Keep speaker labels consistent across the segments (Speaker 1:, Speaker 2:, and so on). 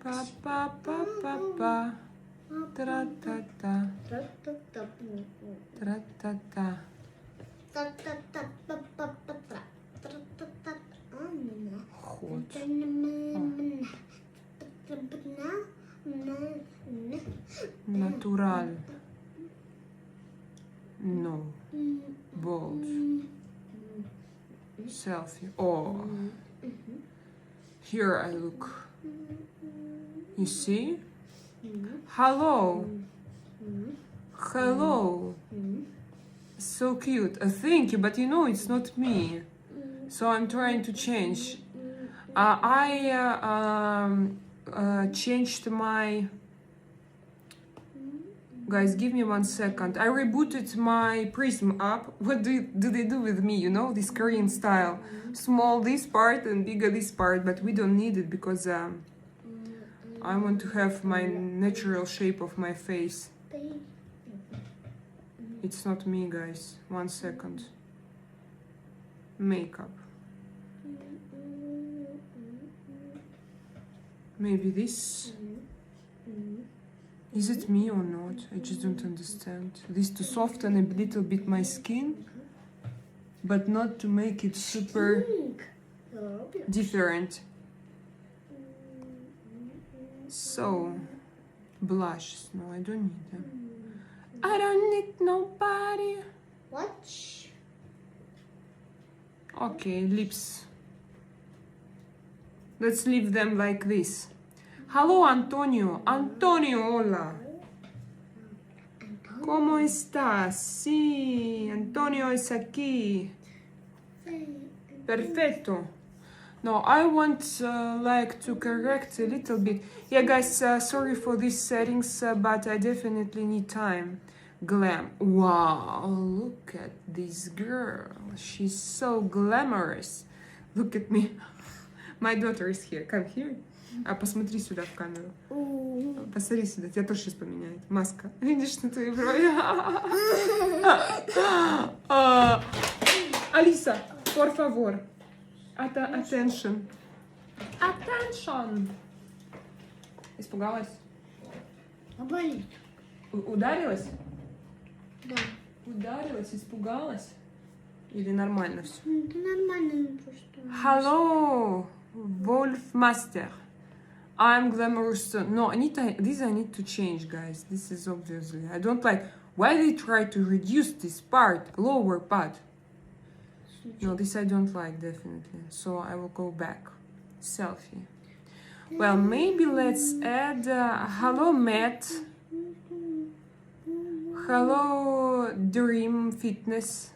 Speaker 1: Pa pa pa pa pa. Tra ta ta. Tra ta ta. Ход. Natural. No. Bold. Selfie. Oh. Here I look. You see? Hello. Hello. So cute. Thank you, but you know it's not me. So I'm trying to change. I changed my... Guys, give me 1 second. I rebooted my Prism app. What do they do with me? You know, this Korean style. Small this part and bigger this part, but we don't need it because I want to have my natural shape of my face. It's not me, guys. 1 second. Makeup. Maybe this. Is it me or not? I just don't understand. This to soften a little bit my skin, but not to make it super different. So, blushes. No, I don't need them. I don't need nobody.
Speaker 2: Watch.
Speaker 1: Okay, lips. Let's leave them like this. Hello, Antonio. Antonio, hola. ¿Cómo estás? Sí, Antonio es aquí. Perfecto. No, I want like to correct a little bit. Yeah, guys, sorry for these settings, but I definitely need time. Glam. Wow, look at this girl. She's so glamorous. Look at me. My daughter is here. Come here. Посмотри сюда в камеру. Посмотри сюда. Тебя тоже сейчас поменяет. Маска. Видишь на твоей брови? Алиса, por favor. Attention. Attention. Испугалась?
Speaker 2: Болит.
Speaker 1: Ударилась?
Speaker 2: Да.
Speaker 1: Ударилась, испугалась? Или нормально все?
Speaker 2: Это нормально, просто.
Speaker 1: Hello, Wolfmaster. I'm glamorous. No, these I need to change, guys. This is obviously. I don't like. Why they try to reduce this part, lower part? No, this I don't like, definitely. So I will go back. Selfie. Well, maybe let's add. Hello, Matt. Hello, Dream Fitness.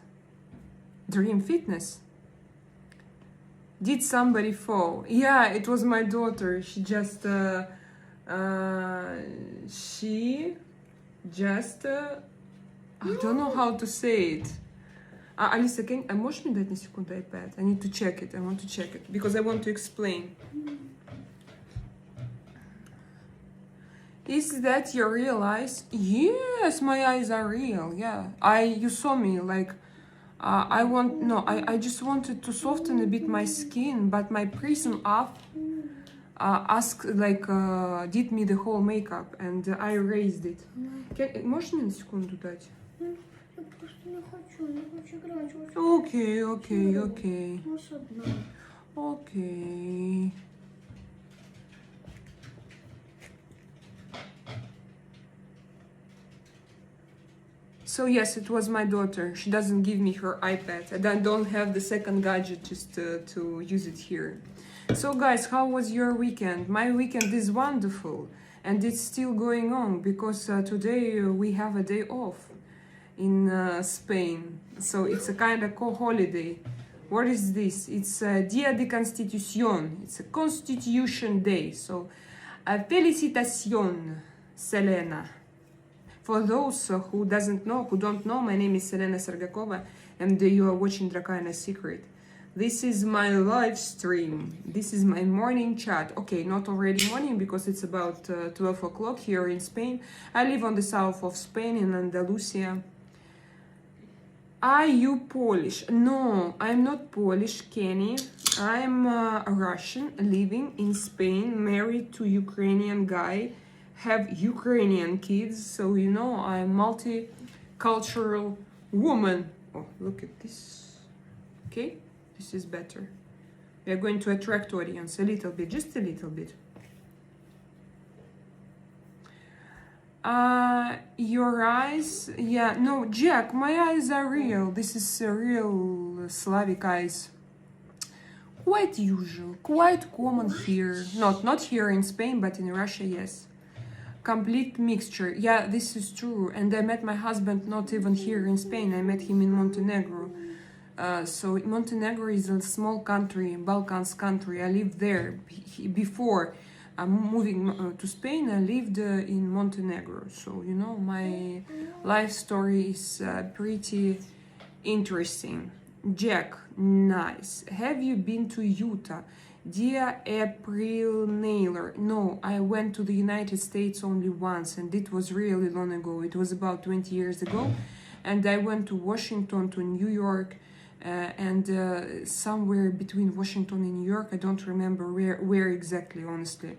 Speaker 1: Dream Fitness? Did somebody fall? Yeah, it was my daughter. She just I don't know how to say it. Алиса, можешь мне дать на секунду iPad? I need to check it. I want to check it because I want to explain. Is that your real eyes? Yes, my eyes are real. Yeah, you saw me like. I just wanted to soften a bit my skin, but my Prism app did me the whole makeup, and I erased it. Можешь мне на секунду дать?
Speaker 2: Я просто не хочу играть.
Speaker 1: Okay.
Speaker 2: Вот одна.
Speaker 1: Okay. So yes, it was my daughter. She doesn't give me her iPad. And I don't have the second gadget just to use it here. So guys, how was your weekend? My weekend is wonderful. And it's still going on because today we have a day off in Spain. So it's a kind of holiday. What is this? It's Dia de Constitución. It's a Constitution Day. So felicitación, Selena. For those who don't know, my name is Selena Sergakova, and you are watching Drakaina Secret. This is my live stream. This is my morning chat. Okay, not already morning because it's about 12 o'clock here in Spain. I live on the south of Spain in Andalusia. Are you Polish? No, I'm not Polish, Kenny. I'm Russian, living in Spain, married to Ukrainian guy, have Ukrainian kids, so you know I'm multicultural woman. Oh, look at this. Okay, this is better. We are going to attract audience a little bit, just a little bit. Your eyes, yeah, no, Jack, my eyes are real. This is real Slavic eyes. Quite usual, quite common here. Not here in Spain, but in Russia, yes. Complete mixture. Yeah, this is true. And I met my husband not even here in Spain. I met him in Montenegro. So Montenegro is a small country, Balkans country. I lived there before. Moving to Spain, I lived in Montenegro. So, you know, my life story is pretty interesting. Jack, nice. Have you been to Utah? Dear April Naylor, no, I went to the United States only once, and it was really long ago. It was about 20 years ago. And I went to Washington, to New York, and somewhere between Washington and New York. I don't remember where exactly, honestly.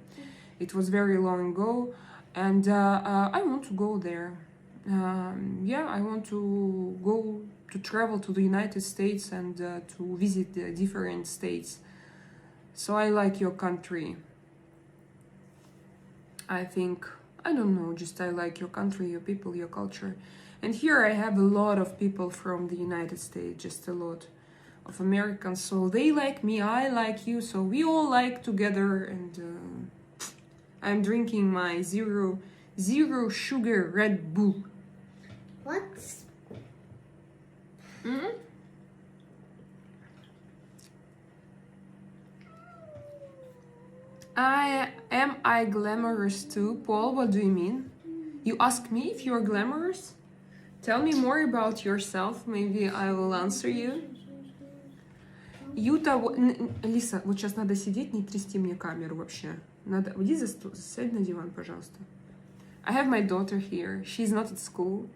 Speaker 1: It was very long ago, and I want to go there. Yeah, I want to go to travel to the United States and to visit the different states. So I like your country. I think, I don't know, just I like your country, your people, your culture. And here I have a lot of people from the United States, just a lot of Americans. So they like me, I like you, so we all like together. And I'm drinking my zero sugar Red Bull.
Speaker 2: What?
Speaker 1: Mm-hmm. Am I glamorous too? Paul, what do you mean? You ask me if you're glamorous? Tell me more about yourself, maybe I will answer you. Юта, Лиса, вот сейчас надо сидеть, не трясти мне камеру вообще. Надо, иди сядь на диван, пожалуйста. I have my daughter here. She's not at school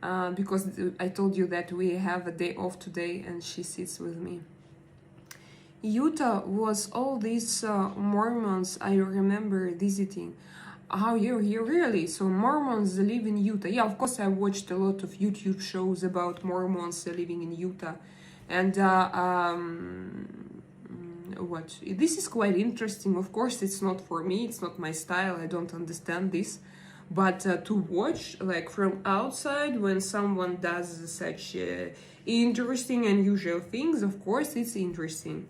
Speaker 1: because I told you that we have a day off today and she sits with me. Utah was all these Mormons I remember visiting. How you really? So Mormons live in Utah. Yeah, of course I watched a lot of YouTube shows about Mormons living in Utah. And what? This is quite interesting. Of course it's not for me, it's not my style, I don't understand this. But to watch, like from outside, when someone does such interesting, unusual things, of course it's interesting.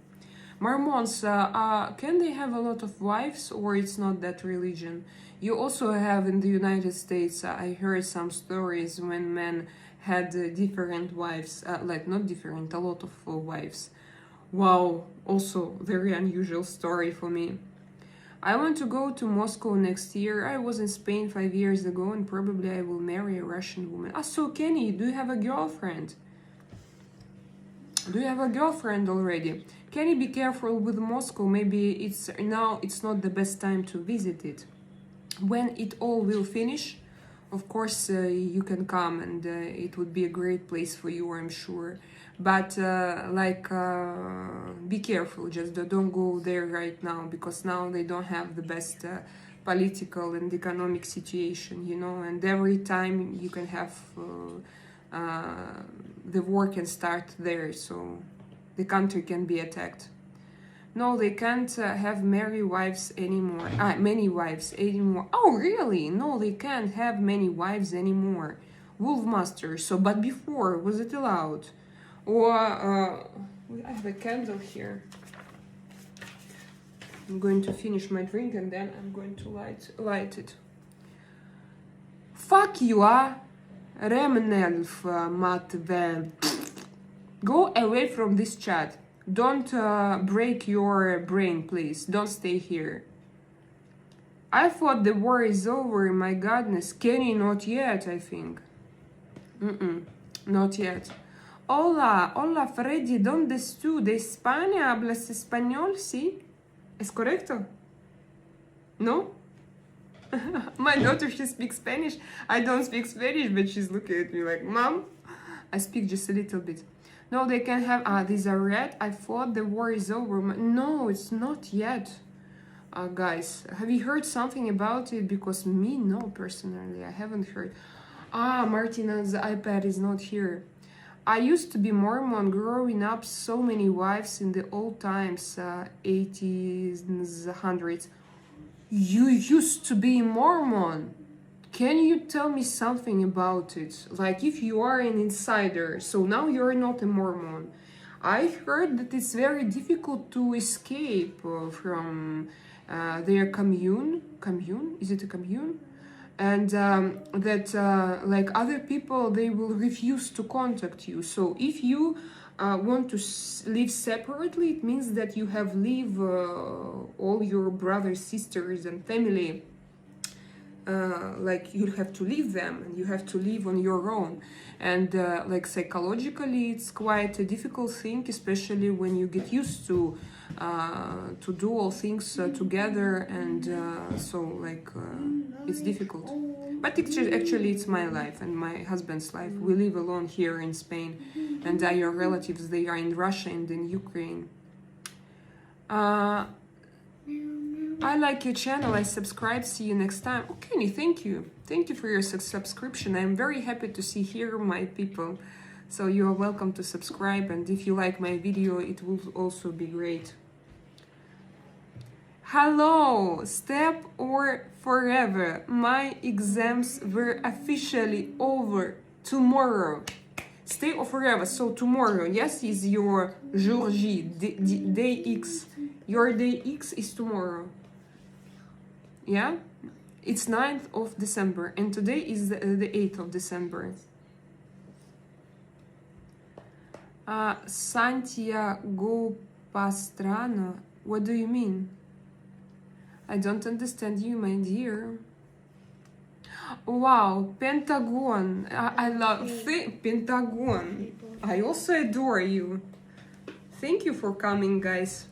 Speaker 1: Mormons, can they have a lot of wives, or it's not that religion? You also have in the United States, I heard some stories when men had different wives, like not different, a lot of wives. Wow, also very unusual story for me. I want to go to Moscow next year. I was in Spain 5 years ago, and probably I will marry a Russian woman. So Kenny, do you have a girlfriend? Do you have a girlfriend already? Kenny, be careful with Moscow. Maybe it's not the best time to visit it. When it all will finish, of course you can come, and it would be a great place for you, I'm sure. But be careful, just don't go there right now, because now they don't have the best political and economic situation, you know, and every time you can have the war can start there, so the country can be attacked. No, they can't have many wives anymore. Many wives anymore. Oh, really? No, they can't have many wives anymore. Wolfmaster. So, but before, was it allowed? Or, I have a candle here. I'm going to finish my drink and then I'm going to light it. Fuck you, Remnelf Matve. Go away from this chat. Don't break your brain, please. Don't stay here. I thought the war is over, my goodness. Kenny, not yet, I think. Not yet. Hola, Freddy, ¿dónde tú? ¿De España? ¿Hablas español? Sí? ¿Es correcto? No? My daughter, she speaks Spanish. I don't speak Spanish, but she's looking at me like, Mom, I speak just a little bit. No, they can have, these are red. I thought the war is over. No, it's not yet. Guys, have you heard something about it? Because me, no, personally, I haven't heard. Martina's iPad is not here. I used to be Mormon growing up, so many wives in the old times, 80s, 100s. You used to be Mormon. Can you tell me something about it? Like if you are an insider, so now you're not a Mormon. I heard that it's very difficult to escape from their commune. Commune? Is it a commune? And that like other people, they will refuse to contact you. So if you want to live separately, it means that you have leave all your brothers, sisters, and family. Like you have to leave them and you have to live on your own, and like psychologically it's quite a difficult thing, especially when you get used to do all things together, and so like it's difficult. But actually it's my life and my husband's life. We live alone here in Spain, and your relatives, they are in Russia and in Ukraine. I like your channel, I subscribe, see you next time. Okay, thank you. Thank you for your subscription. I'm very happy to see here my people. So you are welcome to subscribe, and if you like my video, it will also be great. Hello, step or forever. My exams were officially over tomorrow. Stay or forever, so tomorrow, yes, is your jour J, day X. Your day X is tomorrow. Yeah, it's 9th of December, and today is the 8th of December. Santiago Pastrana, what do you mean? I don't understand you, my dear. Wow, Pentagon. I love Pentagon. I also adore you. Thank you for coming, guys.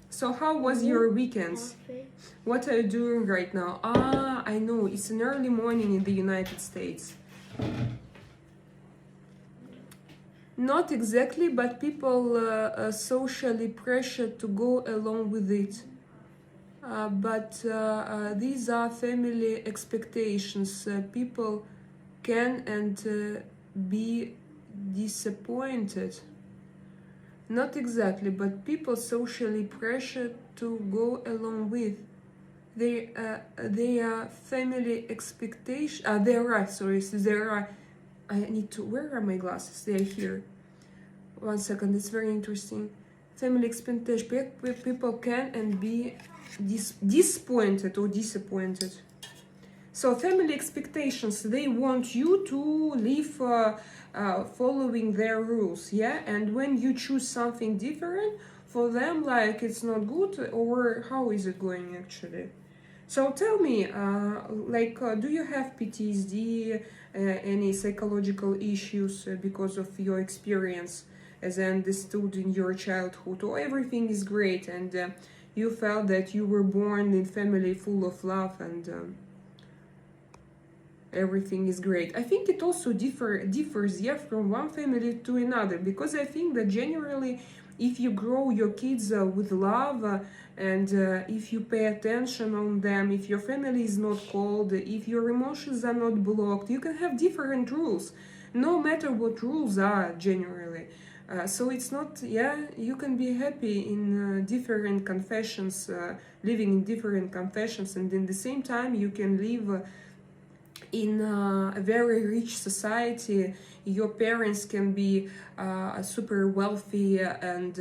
Speaker 1: So how was your weekends? What are you doing right now? I know, it's an early morning in the United States. Not exactly, but people socially pressured to go along with it. But these are family expectations. People can and be disappointed. Not exactly, but people socially pressured to go along with. They are family expectations. There are, sorry, so there are. I need to. Where are my glasses? They are here. 1 second. It's very interesting. Family expectations. People can and be disappointed or disappointed. So family expectations. They want you to live following their rules, yeah. And when you choose something different, for them, like it's not good, or how is it going actually? So tell me, do you have PTSD, any psychological issues because of your experience, as I understood in your childhood, or everything is great and you felt that you were born in family full of love and everything is great? I think it also differs, yeah, from one family to another, because I think that generally, if you grow your kids with love and if you pay attention on them, if your family is not cold, if your emotions are not blocked, you can have different rules, no matter what rules are generally. So it's not, yeah, you can be happy in different confessions, living in different confessions, and in the same time you can live in a very rich society. Your parents can be super wealthy, and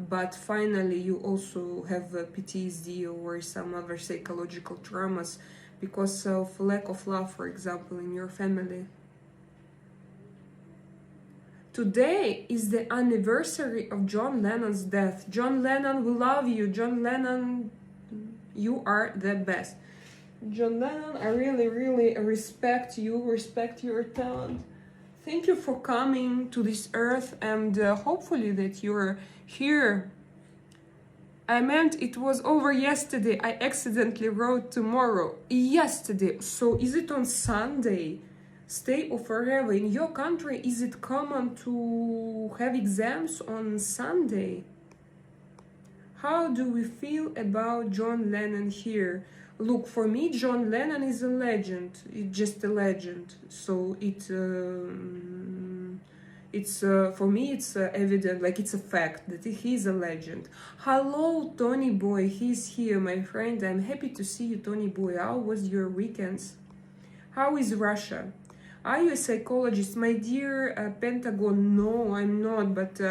Speaker 1: but finally you also have PTSD or some other psychological traumas because of lack of love, for example, in your family. Today is the anniversary of John Lennon's death. John Lennon, we love you. John Lennon, you are the best. John Lennon, I really, really respect you, respect your talent. Thank you for coming to this earth, and hopefully that you're here. I meant it was over yesterday. I accidentally wrote tomorrow. Yesterday. So is it on Sunday? Stay or forever. In your country, is it common to have exams on Sunday? How do we feel about John Lennon here? Look, for me, John Lennon is a legend. It's just a legend. So it's for me, it's evident, like it's a fact that he's a legend. Hello, Tony Boy. He's here, my friend. I'm happy to see you, Tony Boy. How was your weekends? How is Russia? Are you a psychologist? My dear Pentagon, no, I'm not, but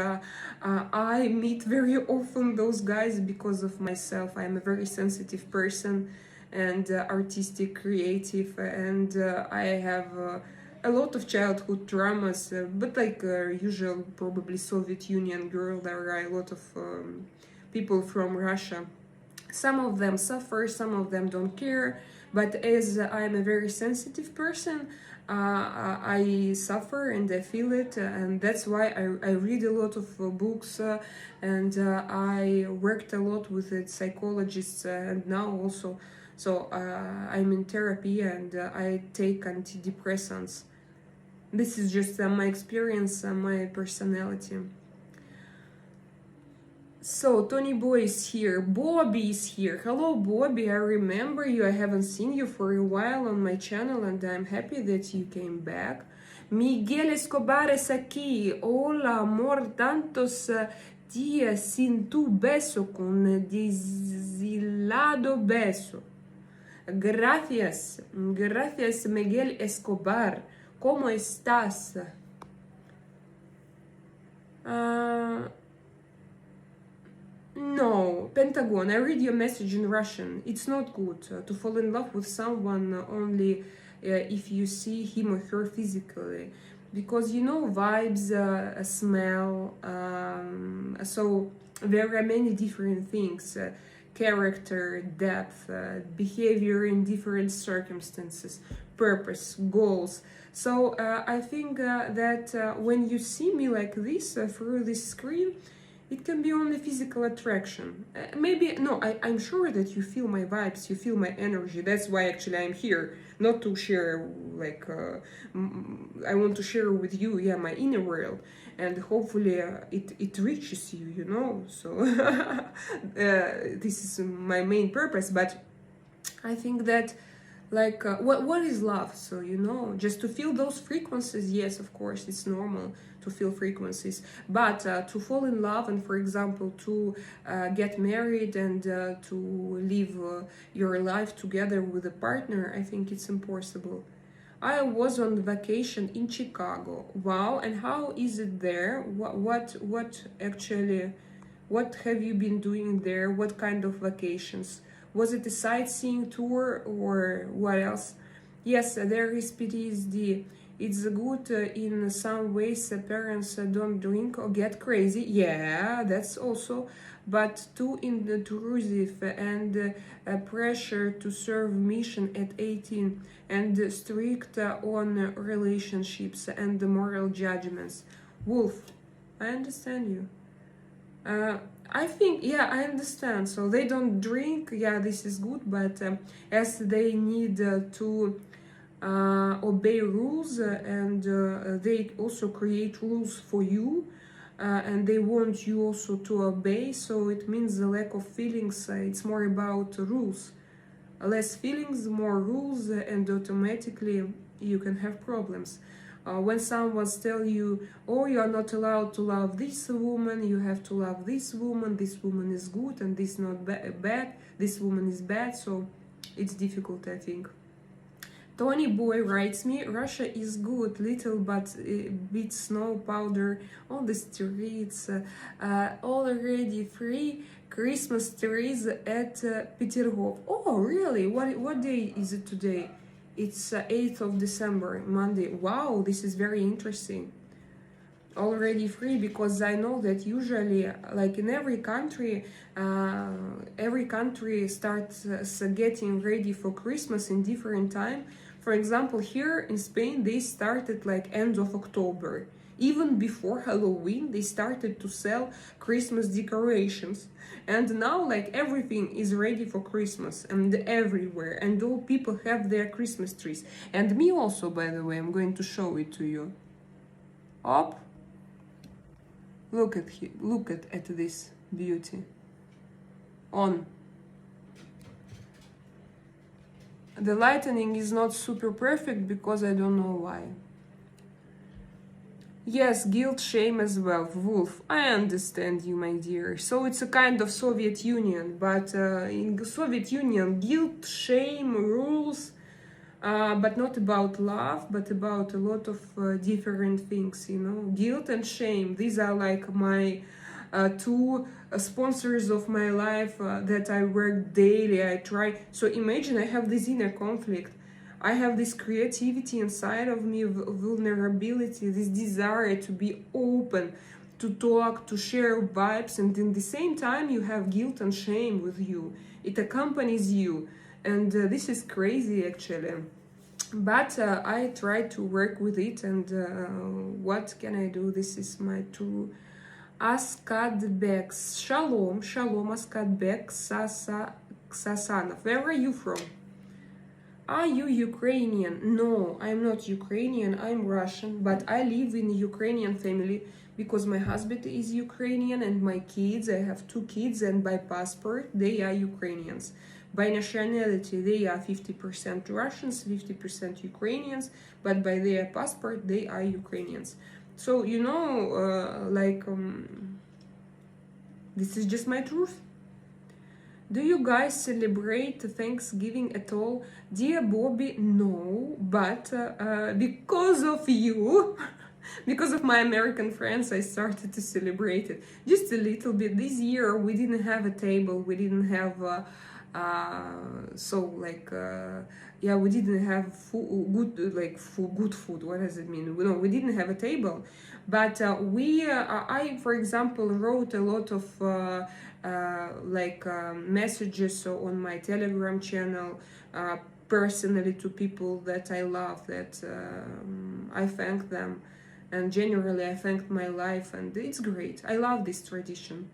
Speaker 1: I meet very often those guys because of myself. I'm a very sensitive person and artistic, creative, and I have a lot of childhood traumas, but like usual, probably Soviet Union girl, there are a lot of people from Russia. Some of them suffer, some of them don't care, but as I'm a very sensitive person, I suffer and I feel it, and that's why I read a lot of books, and I worked a lot with psychologists, and now also, so I'm in therapy and I take antidepressants. This is just my experience, my personality. So, Tony Boy is here. Bobby is here. Hello, Bobby. I remember you. I haven't seen you for a while on my channel, and I'm happy that you came back. Miguel Escobar es aquí. Hola, amor. Tantos días sin tu beso con deshilado beso. Gracias. Gracias, Miguel Escobar. ¿Cómo estás? No, Pentagon, I read your message in Russian. It's not good to fall in love with someone only if you see him or her physically. Because, you know, vibes, smell, so there are many different things. Character, depth, behavior in different circumstances, purpose, goals. So I think that when you see me like this through this screen, it can be only physical attraction. Maybe, no, I'm sure that you feel my vibes, you feel my energy. That's why actually I'm here, not to share, like, I want to share with you, yeah, my inner world. And hopefully it reaches you, you know. So this is my main purpose. But I think that, like, what is love? So, you know, just to feel those frequencies, yes, of course, it's normal to feel frequencies, but to fall in love and, for example, to get married and to live your life together with a partner, I think it's impossible. I was on vacation in Chicago. Wow, and how is it there? What actually, what have you been doing there? What kind of vacations? Was it a sightseeing tour or what else? Yes, there is PTSD. It's good in some ways. Parents don't drink or get crazy. Yeah, that's also, but too intrusive and pressure to serve mission at 18 and strict on relationships and the moral judgments. Wolf, I understand you. I think, yeah, I understand. So they don't drink, yeah, this is good, but as they need to obey rules and they also create rules for you and they want you also to obey, so it means the lack of feelings. It's more about rules. Less feelings, more rules, and automatically you can have problems. When someone tells you, oh, you are not allowed to love this woman, you have to love this woman is good and this not bad, this woman is bad, so it's difficult, I think. Tony Boy writes me, Russia is good, little but bit snow powder on the streets, already free Christmas trees at Peterhof. Oh, really? What day is it today? It's 8th of December, Monday. Wow, this is very interesting. Already free, because I know that usually, like in every country starts getting ready for Christmas in different time. For example, here in Spain, they started like end of October. Even before Halloween, they started to sell Christmas decorations. And now, like, everything is ready for Christmas and everywhere. And all people have their Christmas trees. And me also, by the way, I'm going to show it to you. Up. Look at this beauty. On. The lighting is not super perfect because I don't know why. Yes, guilt, shame as well. Wolf, I understand you, my dear. So it's a kind of Soviet Union, but in the Soviet Union, guilt, shame, rules, but not about love, but about a lot of different things, you know. Guilt and shame, these are like my two sponsors of my life that I work daily. I try. So imagine I have this inner conflict. I have this creativity inside of me, vulnerability, this desire to be open, to talk, to share vibes, and in the same time you have guilt and shame with you. It accompanies you, and this is crazy actually. But I try to work with it, and what can I do? This is my true Askadbek. Shalom, shalom, Askadbek Sasanov. Where are you from? Are you Ukrainian? No, I'm not Ukrainian, I'm Russian, but I live in a Ukrainian family because my husband is Ukrainian and my kids, I have 2 kids, and by passport they are Ukrainians. By nationality they are 50% Russians, 50% Ukrainians, but by their passport they are Ukrainians. So, you know, this is just my truth. Do you guys celebrate Thanksgiving at all? Dear Bobby, no, but because of you, because of my American friends, I started to celebrate it just a little bit. This year we didn't have a table, we didn't have we didn't have good food. What does it mean? No, we didn't have a table, but I, for example, wrote a lot of messages on my Telegram channel personally to people that I love, that I thank them, and generally I thanked my life, and it's great. I love this tradition.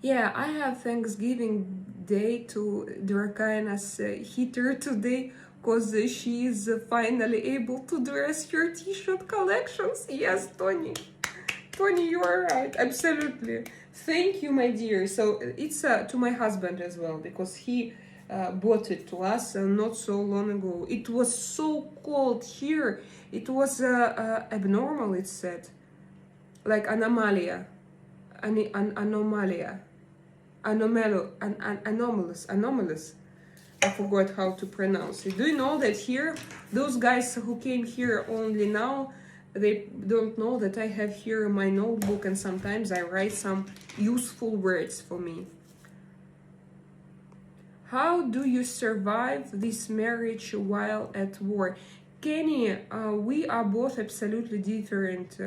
Speaker 1: Yeah, I have Thanksgiving Day to Drakaina's heater today because she is finally able to dress her t-shirt collections. Yes, Tony, you are right, absolutely. Thank you, my dear. So it's to my husband as well, because he bought it to us not so long ago. It was so cold here. It was abnormal, it said. Like anomalous. I forgot how to pronounce it. Do you know that here, those guys who came here only now, they don't know that I have here my notebook, and sometimes I write some useful words for me. How do you survive this marriage while at war? Kenny, we are both absolutely different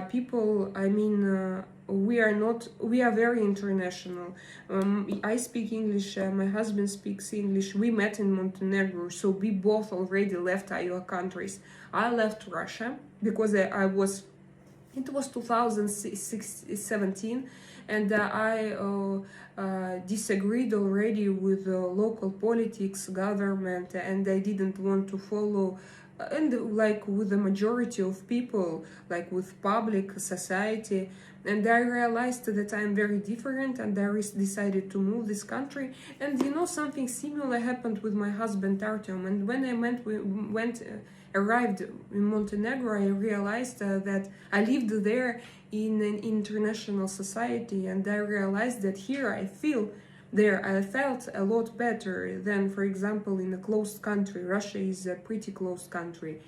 Speaker 1: people. I mean, we are very international. I speak English, my husband speaks English. We met in Montenegro, so we both already left our countries. I left Russia because it was 2017, and I disagreed already with local politics, government, and I didn't want to follow and like with the majority of people, like with public society. And I realized that I'm very different, and I decided to move this country. And you know, something similar happened with my husband Artyom. And when I arrived in Montenegro, I realized that I lived there in an international society, and I realized that here I felt a lot better than, for example, in a closed country. Russia is a pretty closed country.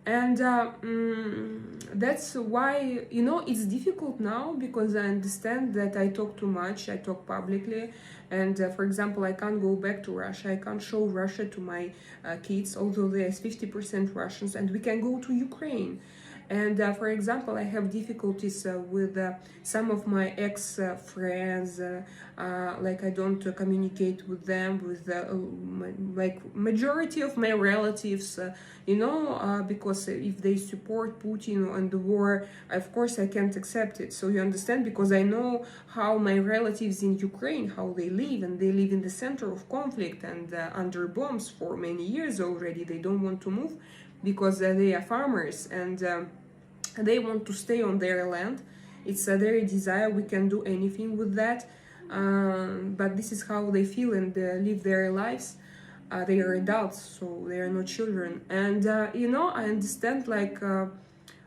Speaker 1: And that's why, you know, it's difficult now, because I understand that I talk too much, I talk publicly, and for example, I can't go back to Russia, I can't show Russia to my kids, although there's 50% Russians, and we can go to Ukraine. And for example, I have difficulties with some of my ex-friends, like I don't communicate with them, with like majority of my relatives, because if they support Putin and the war, of course I can't accept it. So you understand, because I know how my relatives in Ukraine, how they live, and they live in the center of conflict and under bombs for many years already. They don't want to move because they are farmers, and they want to stay on their land. It's their desire. We can do anything with that, but this is how they feel and live their lives. They are adults, so they are not children. And I understand like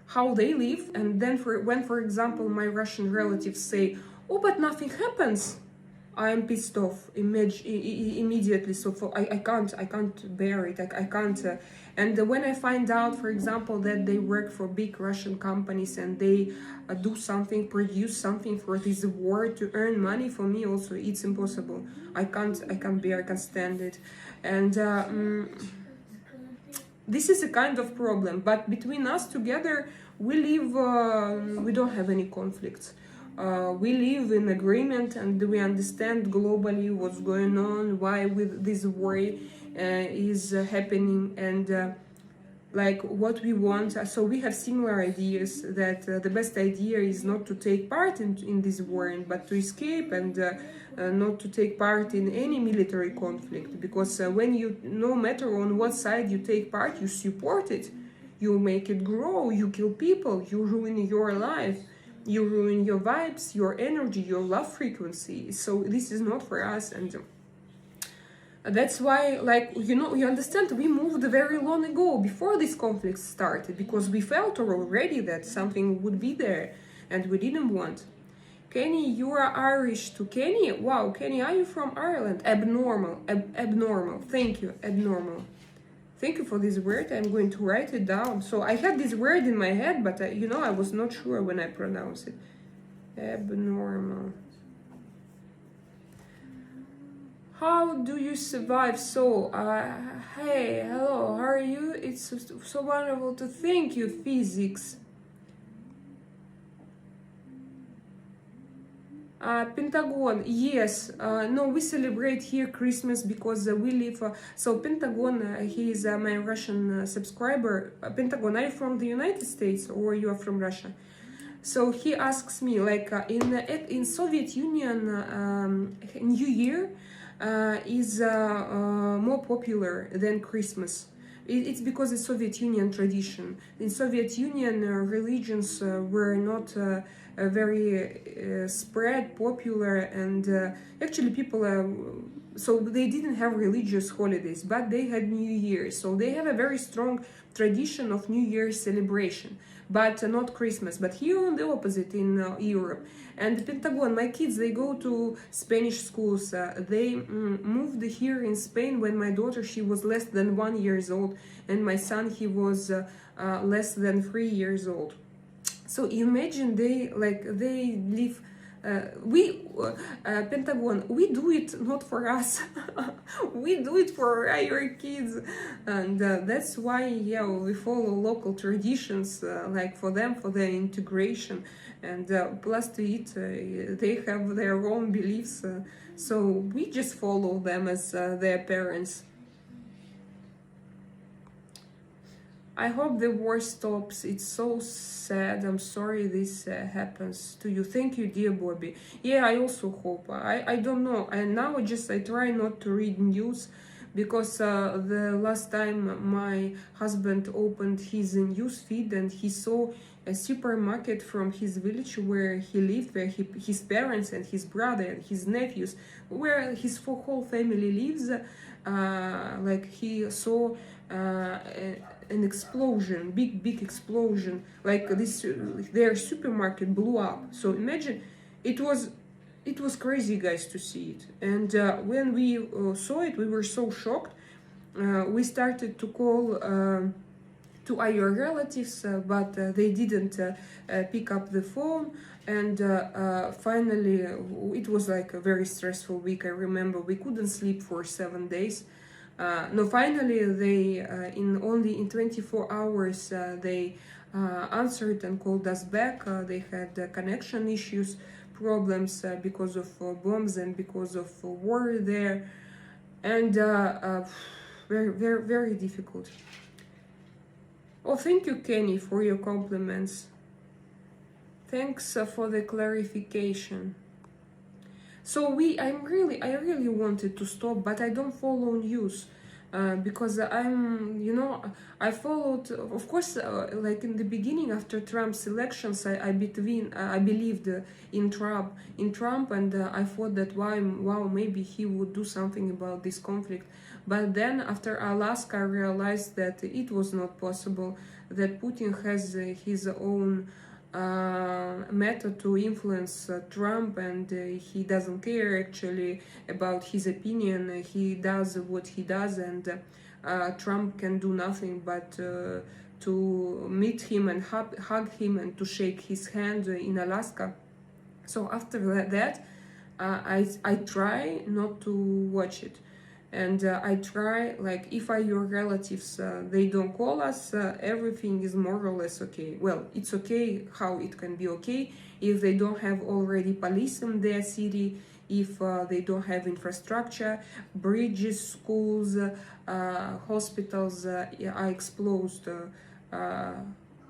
Speaker 1: how they live. And then when, for example, my Russian relatives say, "Oh, but nothing happens," I am pissed off immediately. So I can't bear it. I can't. And when I find out, for example, that they work for big Russian companies and they do something, produce something for this war to earn money, for me also it's impossible. I can't bear. I can't stand it. And this is a kind of problem. But between us together, we live. We don't have any conflicts. We live in agreement, and we understand globally what's going on, why with this war is happening, and like what we want. So we have similar ideas that the best idea is not to take part in this war, but to escape, and not to take part in any military conflict, because when you, no matter on what side you take part, you support it, you make it grow, you kill people, you ruin your life, you ruin your vibes, your energy, your love frequency. So this is not for us. And that's why, like, you understand, we moved very long ago, before this conflict started, because we felt already that something would be there and we didn't want. Kenny, you are Irish too. Kenny, wow, Kenny, are you from Ireland? Abnormal, abnormal, thank you, abnormal. Thank you for this word. I'm going to write it down. So I had this word in my head, but I was not sure when I pronounce it. Abnormal. How do you survive? So, hey, hello, how are you? It's so wonderful to thank you, physics. Pentagon, yes. No, we celebrate here Christmas because we live. So Pentagon, he is my Russian subscriber. Pentagon, are you from the United States or you are from Russia? So he asks me, like, in Soviet Union, New Year is more popular than Christmas. It's because it's Soviet Union tradition. In Soviet Union, religions were not very spread, popular, and actually people, so they didn't have religious holidays, but they had New Year. So they have a very strong tradition of New Year's celebration, but not Christmas. But here on the opposite in Europe. And the Pentagon, my kids, they go to Spanish schools. They moved here in Spain when my daughter, she was less than 1 year old, and my son, he was less than 3 years old. So imagine they live. Pentagon, we do it not for us. We do it for our kids, and that's why, yeah, we follow local traditions, like for them, for their integration, and plus to it, they have their own beliefs, so we just follow them as their parents. I hope the war stops. It's so sad. I'm sorry this happens to you. Thank you, dear Bobby. Yeah, I also hope. I don't know. And now I try not to read news, because the last time my husband opened his news feed and he saw a supermarket from his village where he lived, where his parents and his brother and his nephews, where his whole family lives, like he saw an explosion, big explosion, like this, their supermarket blew up. So imagine, it was crazy, guys, to see it. And when we saw it, we were so shocked. We started to call to our relatives, but they didn't pick up the phone. And finally, it was like a very stressful week. I remember we couldn't sleep for 7 days. No, finally, they in 24 hours they answered and called us back. They had connection issues, problems because of bombs and because of war there, and very difficult. Oh, thank you, Kenny, for your compliments. Thanks for the clarification. So I really wanted to stop, but I don't follow news. Because I followed, of course, like in the beginning after Trump's elections, I believed in Trump, and I thought that wow, maybe he would do something about this conflict. But then after Alaska, I realized that it was not possible, that Putin has his own method to influence Trump, and he doesn't care actually about his opinion. He does what he does, and Trump can do nothing but to meet him and hug him and to shake his hand in Alaska. So after that, I try not to watch it. And I try, like, if your relatives, they don't call us, everything is more or less okay. Well, it's okay how it can be okay if they don't have already police in their city, if they don't have infrastructure, bridges, schools, hospitals are exposed,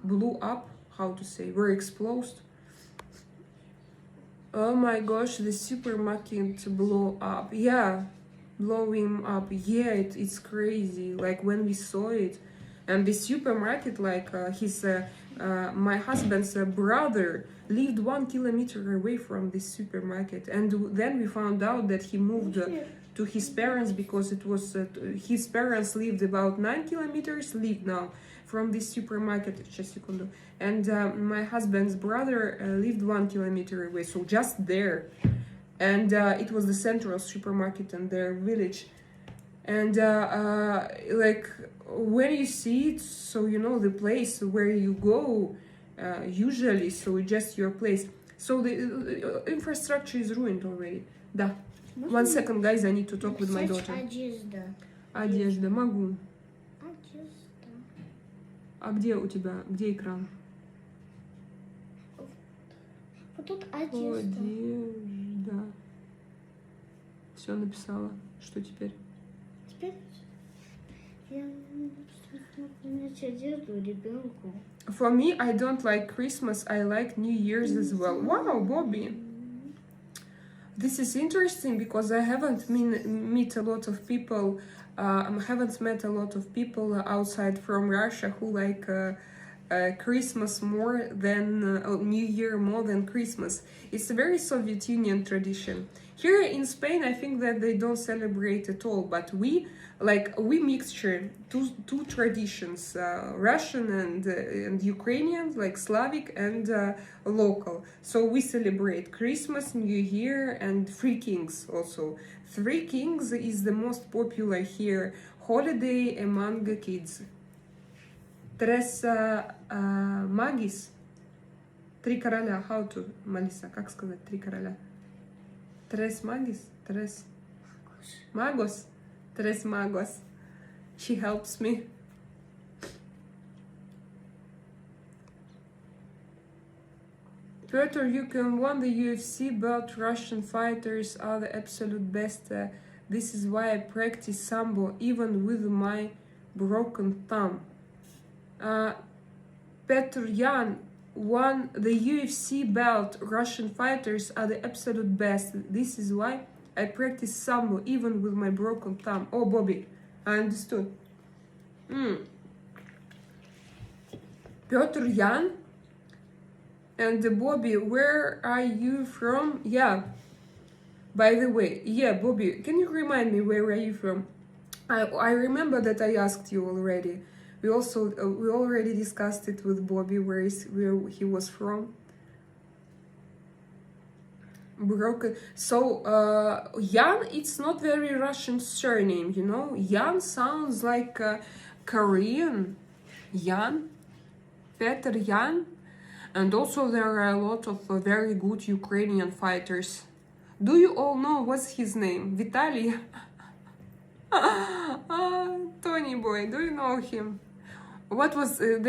Speaker 1: blew up, how to say, were exposed. Oh my gosh, the supermarket blew up. Yeah. Blowing up, yeah, it's crazy. Like when we saw it, and the supermarket, like my husband's brother lived 1 kilometer away from this supermarket, and then we found out that he moved to his parents because it was his parents lived about 9 kilometers live now from this supermarket. Just секунду. And my husband's brother lived 1 kilometer away, so just there. And it was the central supermarket in their village. And like when you see it, so you know the place where you go usually, so just your place. So the infrastructure is ruined already. Да. 1 second, guys, I need to talk with my daughter. Одежда. Могу. А где у тебя? Где экран?
Speaker 2: Вот тут одежда.
Speaker 1: Да. Все написала. Что теперь?
Speaker 2: Теперь я менять одежду ребенку.
Speaker 1: For me, I don't like Christmas. I like New Year's as well. Wow, Bobby. This is interesting because I haven't met a lot of people. Haven't met a lot of people outside from Russia who like Christmas more than New Year more than Christmas. It's a very Soviet Union tradition. Here in Spain, I think that they don't celebrate at all, but we mixture two traditions, Russian and Ukrainian, like Slavic and local. So we celebrate Christmas, New Year, and Three Kings also. Three Kings is the most popular here holiday among the kids. Tres magis. Три короля. How to, Малиса, как сказать три короля? Tres magis? Tres magos? Tres magos. She helps me. Piotr, you can win the UFC belt. Russian fighters are the absolute best. This is why I practice sambo even with my broken thumb. Petr Yan won the UFC belt. Russian fighters are the absolute best. This is why I practice sambo even with my broken thumb. Oh, Bobby, I understood. Petr Yan and Bobby, where are you from? Yeah. By the way, yeah, Bobby, can you remind me where are you from? I remember that I asked you already. We already discussed it with Bobby where he was from. Broken. So Yan, it's not very Russian surname, you know. Yan sounds like Korean. Yan, Petr Yan, and also there are a lot of very good Ukrainian fighters. Do you all know what's his name? Vitaly. Tony boy, do you know him? What was a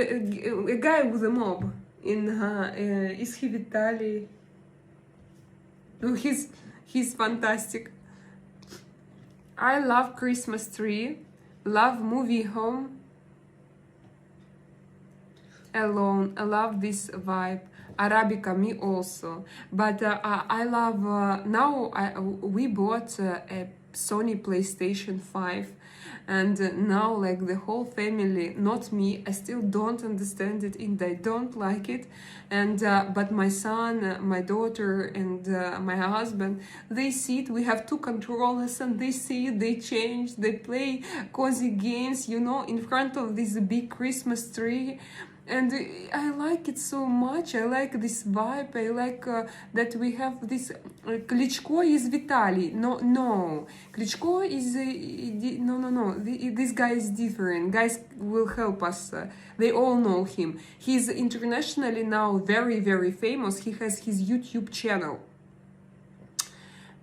Speaker 1: guy with a mob in is he Vitaly? No, he's fantastic. I love Christmas tree, love movie Home Alone. I love this vibe. Arabica, me also. But I love now. We bought a Sony PlayStation 5, and now like the whole family, not me, I still don't understand it and I don't like it. And but my son, my daughter, and my husband, they see it. We have two controllers and they see it, they change, they play cozy games, you know, in front of this big Christmas tree. And I like it so much. I like this vibe. I like that we have this. Klitschko is Vitaly. No. Klitschko is no. This guy is different. Guys will help us. They all know him. He's internationally now very, very famous. He has his YouTube channel.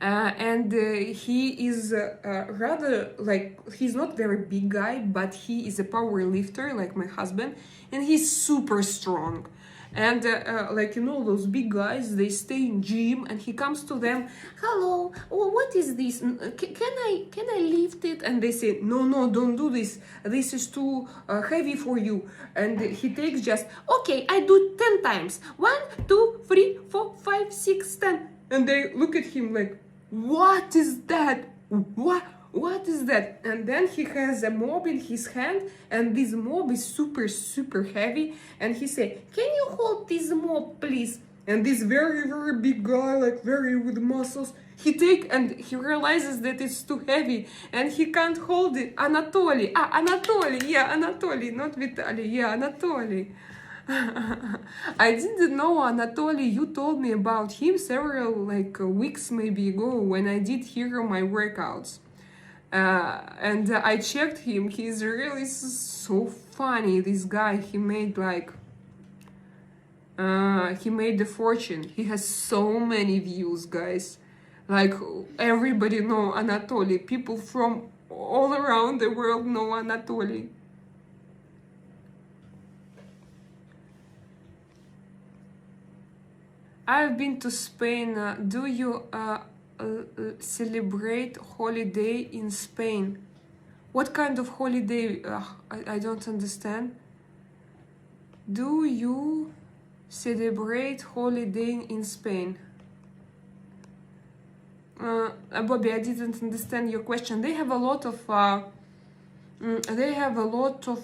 Speaker 1: And he is rather like, he's not very big guy, but he is a power lifter like my husband, and he's super strong. And like, you know, those big guys, they stay in gym, and he comes to them, hello, oh, what is this? Can I lift it? And they say, no, don't do this. This is too heavy for you. And he takes just, okay, I do 10 times. 1, 2, 3, 4, 5, 6, 10. And they look at him like, what is that? What is that? And then he has a mob in his hand, and this mob is super, super heavy. And he say, can you hold this mob, please? And this very, very big guy, like very with muscles, he take and he realizes that it's too heavy and he can't hold it. Anatoly, Anatoly, not Vitaly, Anatoly. I didn't know Anatoly. You told me about him several weeks maybe ago when I did here my workouts, and I checked him. He's really so funny. This guy, he made he made a fortune. He has so many views, guys. Like, everybody know Anatoly. People from all around the world know Anatoly. I've been to Spain. Do you celebrate holiday in Spain? What kind of holiday? I don't understand. Do you celebrate holiday in Spain? Bobby, I didn't understand your question. They have a lot of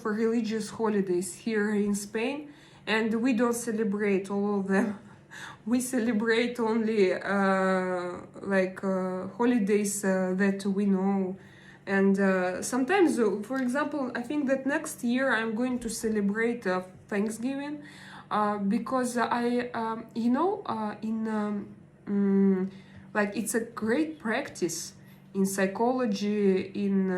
Speaker 1: religious holidays here in Spain, and we don't celebrate all of them. We celebrate only holidays that we know. And sometimes, for example, I think that next year I'm going to celebrate Thanksgiving, because it's a great practice in psychology, in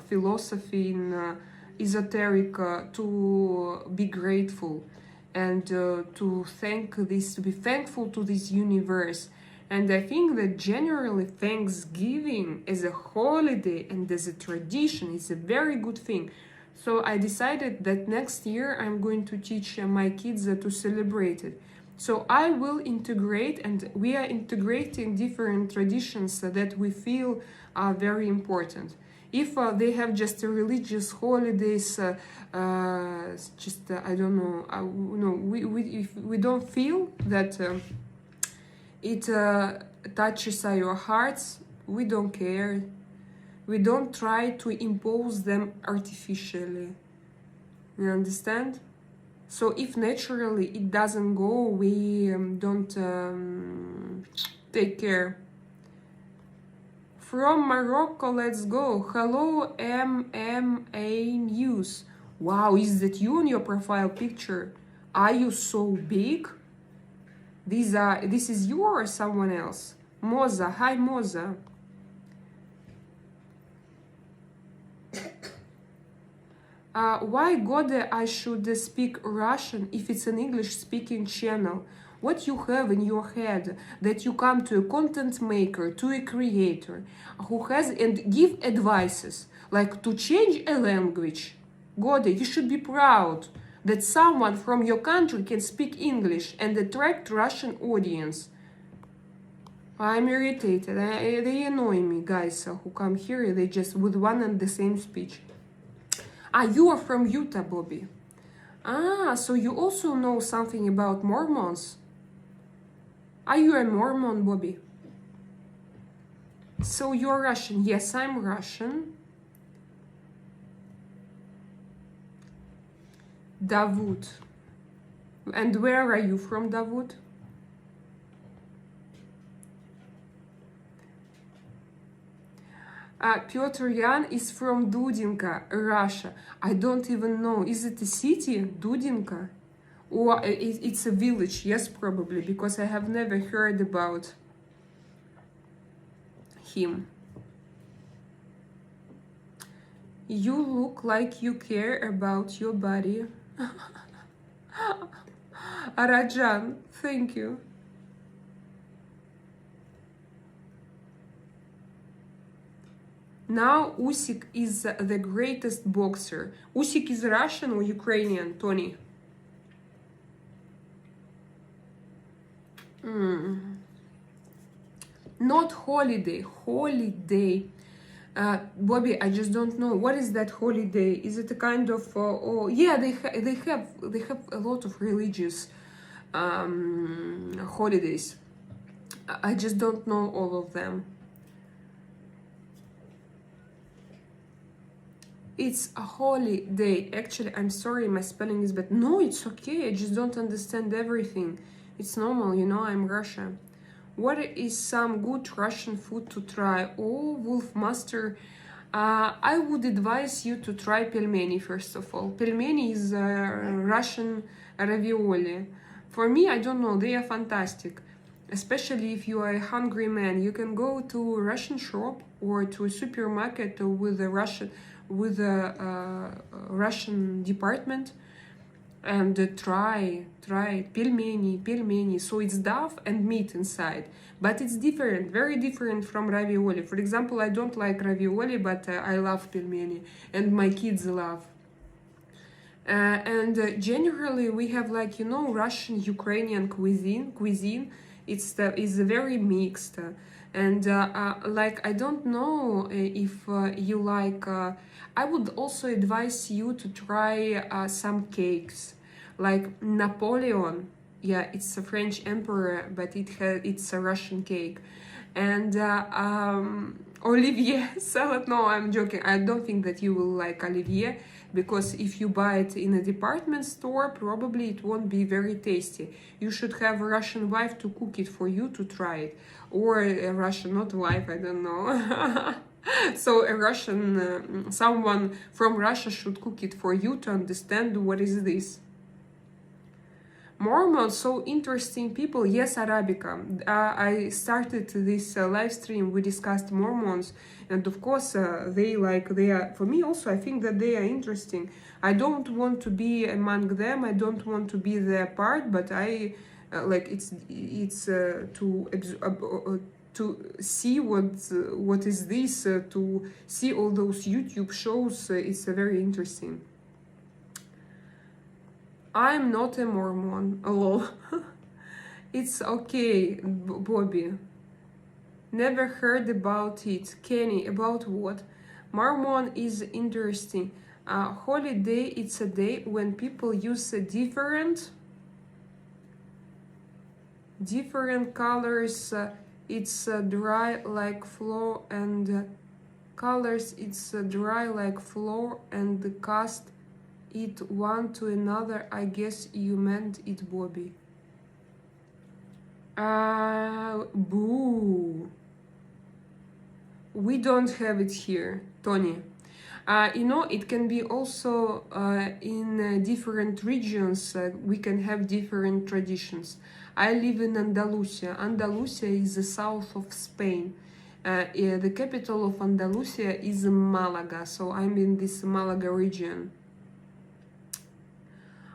Speaker 1: philosophy, in esoteric, to be grateful and to be thankful to this universe. And I think that generally Thanksgiving as a holiday and as a tradition is a very good thing. So I decided that next year I'm going to teach my kids to celebrate it. So I will integrate, and we are integrating different traditions that we feel are very important. If they have just religious holidays, I don't know, if we don't feel that it touches our hearts, we don't care. We don't try to impose them artificially. You understand? So if naturally it doesn't go, we don't take care. From Morocco, let's go. Hello, MMA News. Wow, is that you on your profile picture? Are you so big? This is you or someone else? Moza, hi Moza. Why Gode I should speak Russian if it's an English speaking channel? What you have in your head that you come to a content maker, to a creator who has and give advices like to change a language? Gode, you should be proud that someone from your country can speak English and attract Russian audience. I'm irritated. They annoy me, guys who come here. They just with one and the same speech. You are from Utah, Bobby. So you also know something about Mormons. Are you a Mormon, Bobby? So you're Russian. Yes, I'm Russian. Davut. And where are you from, Davut? Piotr Yan is from Dudinka, Russia. I don't even know. Is it a city, Dudinka? Or it's a village? Yes, probably, because I have never heard about him. You look like you care about your body. Rajan, thank you. Now Usyk is the greatest boxer. Usyk is Russian or Ukrainian, Tony? Not holiday, holiday. Bobby, I just don't know. What is that holiday? Is it a kind of? Yeah, they have a lot of religious holidays. I just don't know all of them. It's a holiday. Actually, I'm sorry, my spelling is bad. No, it's okay. I just don't understand everything. It's normal, you know, I'm Russian. What is some good Russian food to try? Oh, Wolfmaster, I would advise you to try pelmeni, first of all. Pelmeni is Russian ravioli. For me, I don't know, they are fantastic. Especially if you are a hungry man. You can go to a Russian shop or to a supermarket with a Russian department and try pelmeni. So it's dove and meat inside, but it's different, very different from ravioli. For example, I don't like ravioli, but I love pelmeni, and my kids love. And generally we have, like, you know, Russian Ukrainian cuisine. It's very mixed, and like, I don't know if you like. I would also advise you to try some cakes, like Napoleon. Yeah, it's a French emperor, but it's a Russian cake. And Olivier salad. No, I'm joking. I don't think that you will like Olivier, because if you buy it in a department store, probably it won't be very tasty. You should have a Russian wife to cook it for you to try it, or a Russian, not wife, I don't know. So a Russian, someone from Russia should cook it for you to understand what is this. Mormons, so interesting people. Yes, Arabica. I started this live stream. We discussed Mormons, and of course, they are, for me also. I think that they are interesting. I don't want to be among them. I don't want to be their part, but I like it's to see what is this, to see all those YouTube shows. It's very interesting. I'm not a Mormon. Lol. It's okay, Bobby. Never heard about it. Kenny, about what? Mormon is interesting. Holiday, it's a day when people use different colors. It's dry like flour and colors. It's dry like flour and cast it one to another. I guess you meant it, Bobby. Boo. We don't have it here, Tony. You know, it can be also in different regions. We can have different traditions. I live in Andalusia. Andalusia is the south of Spain. The capital of Andalusia is Malaga, so I'm in this Malaga region.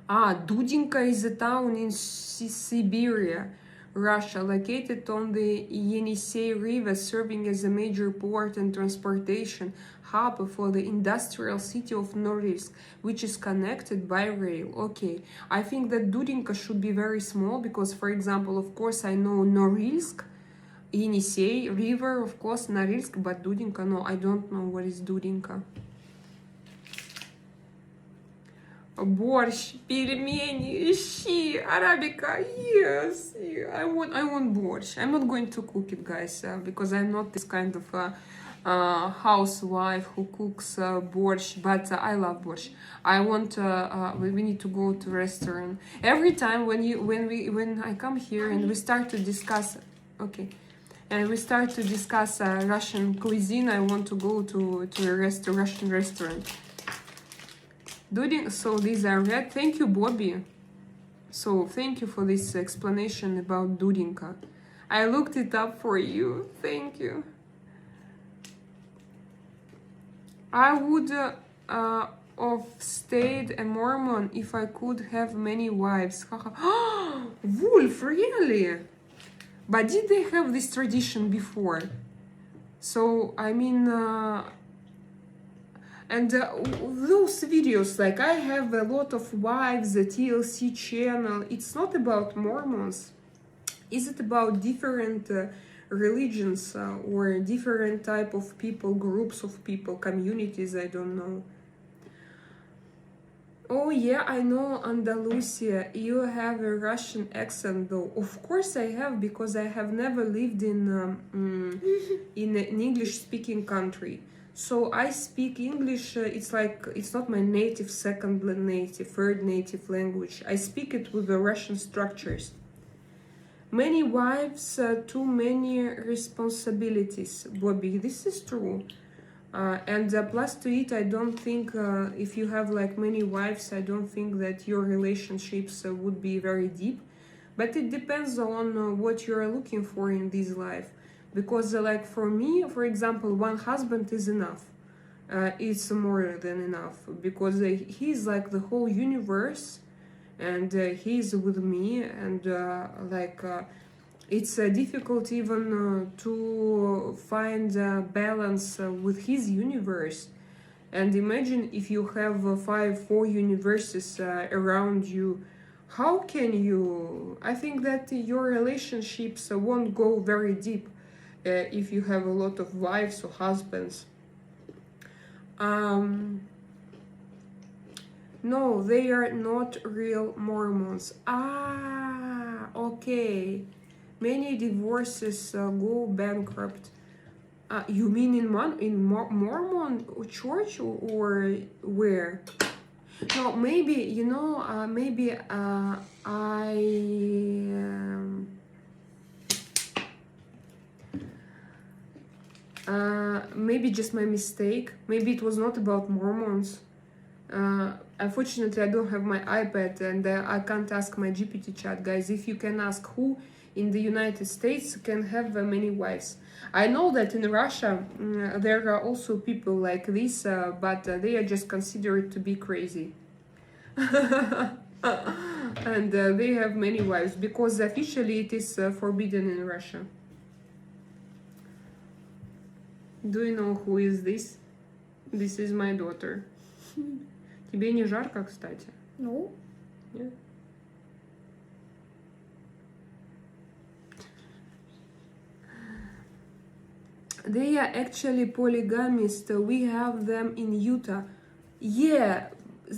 Speaker 1: Dudinka is a town in Siberia. Russia, located on the Yenisei River, serving as a major port and transportation hub for the industrial city of Norilsk, which is connected by rail. Okay, I think that Dudinka should be very small because, for example, of course, I know Norilsk, Yenisei River, of course, Norilsk, but Dudinka, no, I don't know what is Dudinka. Борщ, пельмени, щи, арабика, yes, I want борщ. I'm not going to cook it, guys, because I'm not this kind of housewife who cooks борщ, but I love борщ. I want, we need to go to restaurant. Every time when I come here and we start to discuss, okay, and we start to discuss Russian cuisine, I want to go to a Russian restaurant. So these are red. Thank you, Bobby. So thank you for this explanation about Dudinka. I looked it up for you. Thank you. I would have stayed a Mormon if I could have many wives. Wolf, really? But did they have this tradition before? So, I mean... And those videos, like I have a lot of wives, the TLC channel, it's not about Mormons. Is it about different religions or different type of people, groups of people, communities? I don't know. Oh yeah, I know Andalusia. You have a Russian accent though. Of course I have, because I have never lived in an English-speaking country. So I speak English, it's like, it's not my native, second native, third native language. I speak it with the Russian structures. Many wives, too many responsibilities. Bobby, this is true. And plus to it, I don't think, if you have like many wives, I don't think that your relationships would be very deep. But it depends on what you're looking for in this life. Because like for me, for example, one husband is enough. It's more than enough. Because he's like the whole universe. And he's with me. And it's difficult even to find a balance with his universe. And imagine if you have 4 universes around you. How can you... I think that your relationships won't go very deep. If you have a lot of wives or husbands. No, they are not real Mormons. Ah, okay. Many divorces go bankrupt. You mean in Mormon church or where? No, maybe, you know, maybe maybe just my mistake. Maybe it was not about Mormons. Unfortunately, I don't have my iPad and I can't ask my GPT chat. Guys, if you can ask who in the United States can have many wives. I know that in Russia there are also people like this, but they are just considered to be crazy. And they have many wives because officially it is forbidden in Russia. Do you know who is this? This is my daughter. Тебе не жарко, кстати?
Speaker 2: No.
Speaker 1: Yeah. They are actually polygamists. We have them in Utah. Yeah,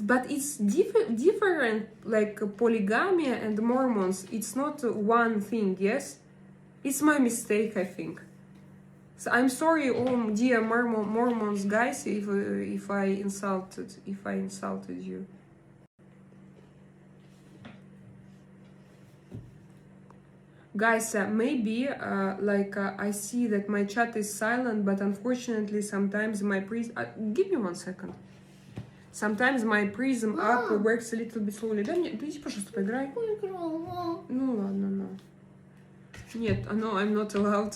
Speaker 1: but it's different, like polygamy and Mormons. It's not one thing, yes? It's my mistake, I think. So I'm sorry, oh dear Mormons guys, if I insulted you. Guys, maybe I see that my chat is silent, but unfortunately sometimes my prism... give me 1 second. Sometimes my prism up works a little bit slowly. Да нет, иди, пожалуйста, поиграй. Ну ладно, no. Нет, no, I'm not allowed.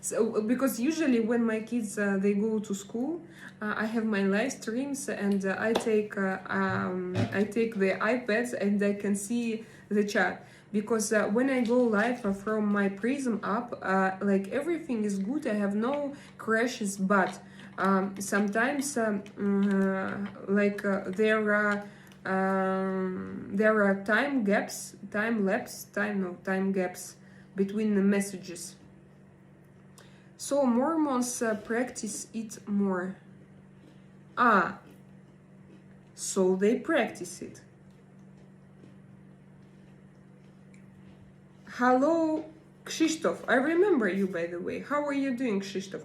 Speaker 1: So, because usually when my kids they go to school, I have my live streams and I take the iPads and I can see the chat. because when I go live from my Prism app, like everything is good. I have no crashes, but sometimes there are time gaps between the messages. So Mormons practice it more. So they practice it. Hello, Krzysztof. I remember you, by the way. How are you doing, Krzysztof?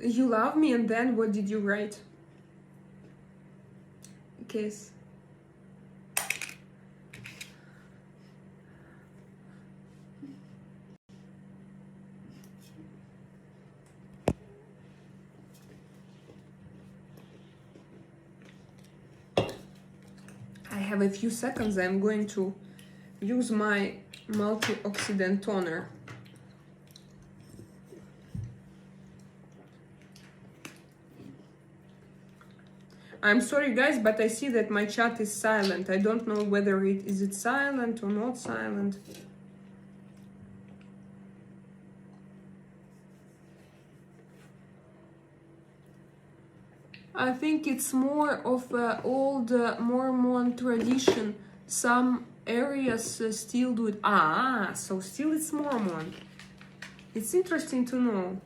Speaker 1: You love me, and then what did you write? Kiss. I have a few seconds. I'm going to use my multi-oxidant toner. I'm sorry guys, but I see that my chat is silent. I don't know whether is it silent or not silent. I think it's more of an old Mormon tradition. Some areas still do it. So still it's Mormon. It's interesting to know.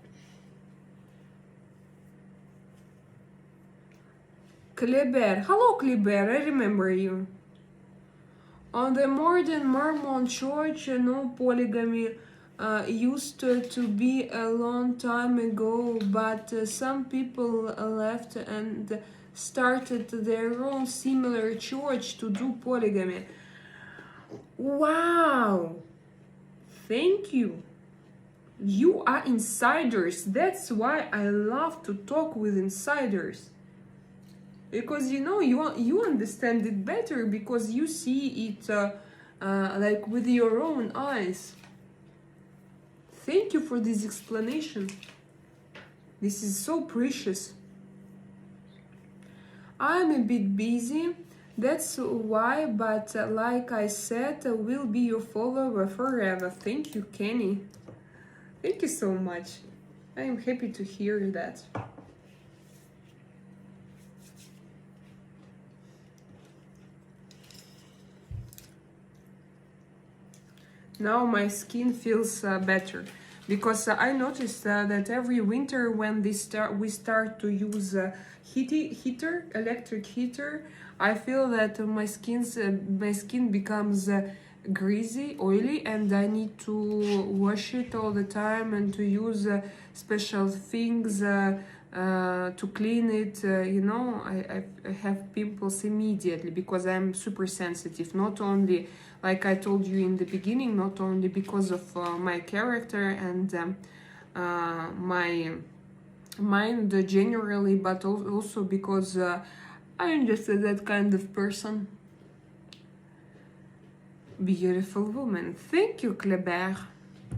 Speaker 1: Kleber. Hello, Kleber. I remember you. On the modern Mormon church, no polygamy used to be a long time ago, but some people left and started their own similar church to do polygamy. Wow! Thank you. You are insiders. That's why I love to talk with insiders. Because you understand it better because you see it like with your own eyes. Thank you for this explanation. This is so precious. I'm a bit busy, that's why, but like I said, I will be your follower forever. Thank you, Kenny. Thank you so much. I am happy to hear that. Now my skin feels better because I noticed that every winter when we start to use electric heater, I feel that my skin becomes greasy, oily, and I need to wash it all the time and to use special things to clean it. I have pimples immediately because I'm super sensitive, not only like I told you in the beginning, not only because of my character and my mind generally, but also because I'm just that kind of person. Beautiful woman. Thank you, Kleber.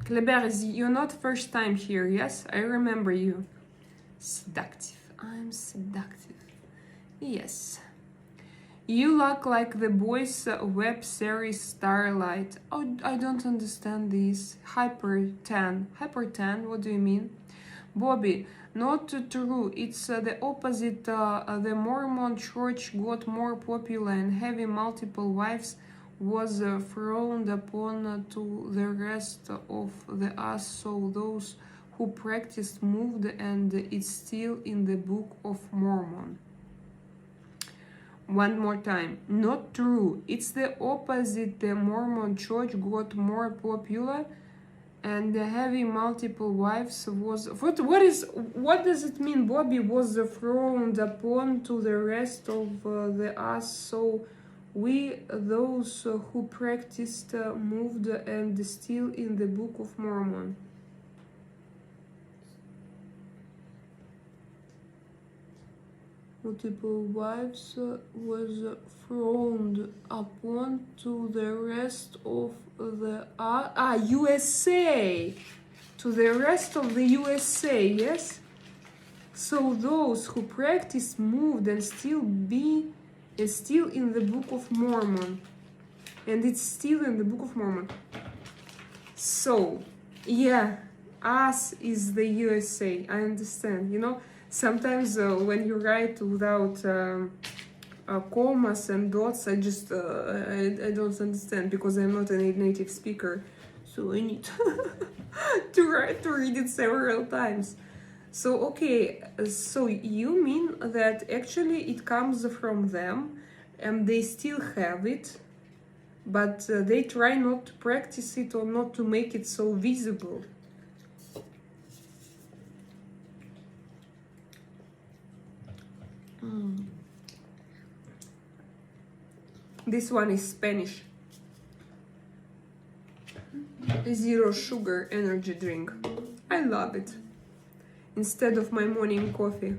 Speaker 1: Kleber, you're not first time here, yes? I remember you. Seductive. I'm seductive. Yes. You look like the boys' web series Starlight. Oh, I don't understand this. Hyper tan. Hyper tan? What do you mean? Bobby, not true. It's the opposite. The Mormon church got more popular and having multiple wives was frowned upon to the rest of the us. So those who practiced moved, and it's still in the Book of Mormon. One more time. Not true. It's the opposite. The Mormon church got more popular and having multiple wives was... What does it mean? Bobby was frowned upon to the rest of the us. So we, those who practiced, moved and still in the Book of Mormon. Multiple wives was frowned upon to the rest of the USA, to the rest of the USA, yes? So those who practice moved and still in the Book of Mormon. And it's still in the Book of Mormon. So, yeah, us is the USA. I understand. You know, sometimes when you write without commas and dots, I just I don't understand because I'm not a native speaker. So I need to read it several times. So okay, so you mean that actually it comes from them and they still have it, but they try not to practice it or not to make it so visible. This one is Spanish. Zero sugar energy drink. I love it. Instead of my morning coffee.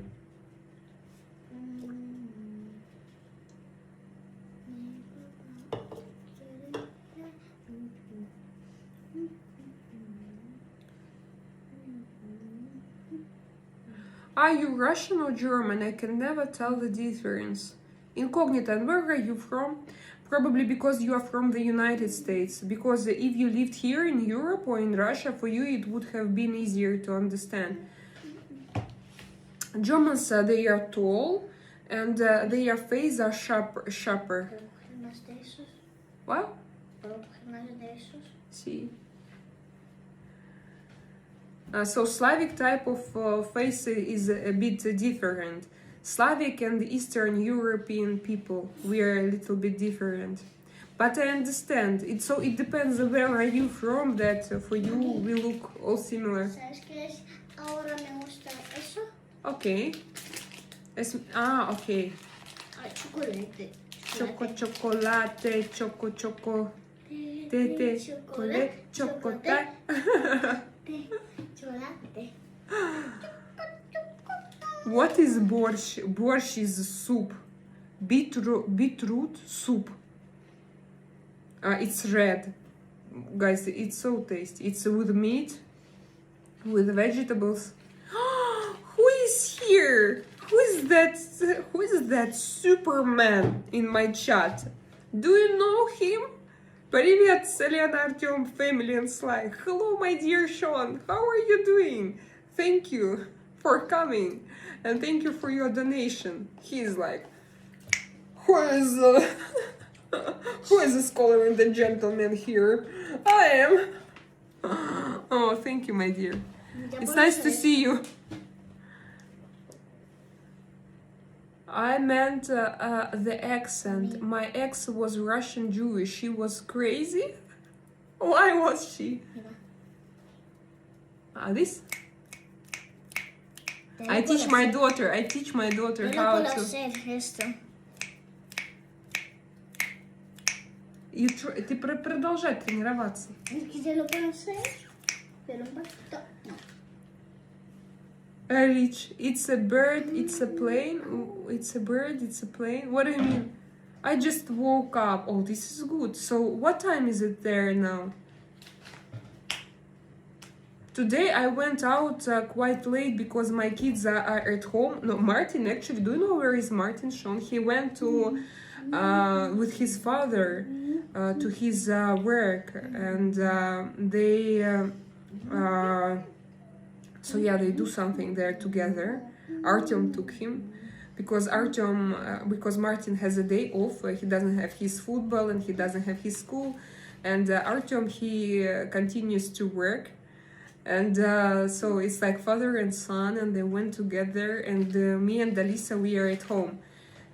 Speaker 1: Are you Russian or German? I can never tell the difference. Incognito, and where are you from? Probably because you are from the United States. Because if you lived here in Europe or in Russia, for you it would have been easier to understand. Germans, they are tall and their faces are sharper. What? See. So Slavic type of face is a bit different. Slavic and Eastern European people, we are a little bit different. But I understand. It depends where are you from that for you we look all similar. Okay. Okay. Chocolate, choco. Tete, chocolate. What is борщ? Борщ is soup. Beetroot soup. It's red. Guys, it's so tasty. It's with meat, with vegetables. Who is here? Who is that Superman in my chat? Do you know him? Привет, Selena, Artyom, family and Sly. Hello, my dear Sean. How are you doing? Thank you for coming. And thank you for your donation. He's like, who is the scholar and the gentleman here? I am. Oh, thank you, my dear. It's nice to see you. I meant the accent. My ex was Russian Jewish. She was crazy. Why was she? This? I teach my daughter how to. Ты продолжай тренироваться. Rich, it's a bird, it's a plane. It's a bird, it's a plane. What do you mean? I just woke up. Oh, this is good. So, what time is it there now? Today I went out quite late because my kids are at home. No, Martin, actually, do you know where is Martin, Sean? He went to with his father to his work, and so yeah, they do something there together. Artyom took him because Martin has a day off. He doesn't have his football and he doesn't have his school, and Artyom he continues to work. And so it's like father and son, and they went together, and me and Alisa, we are at home,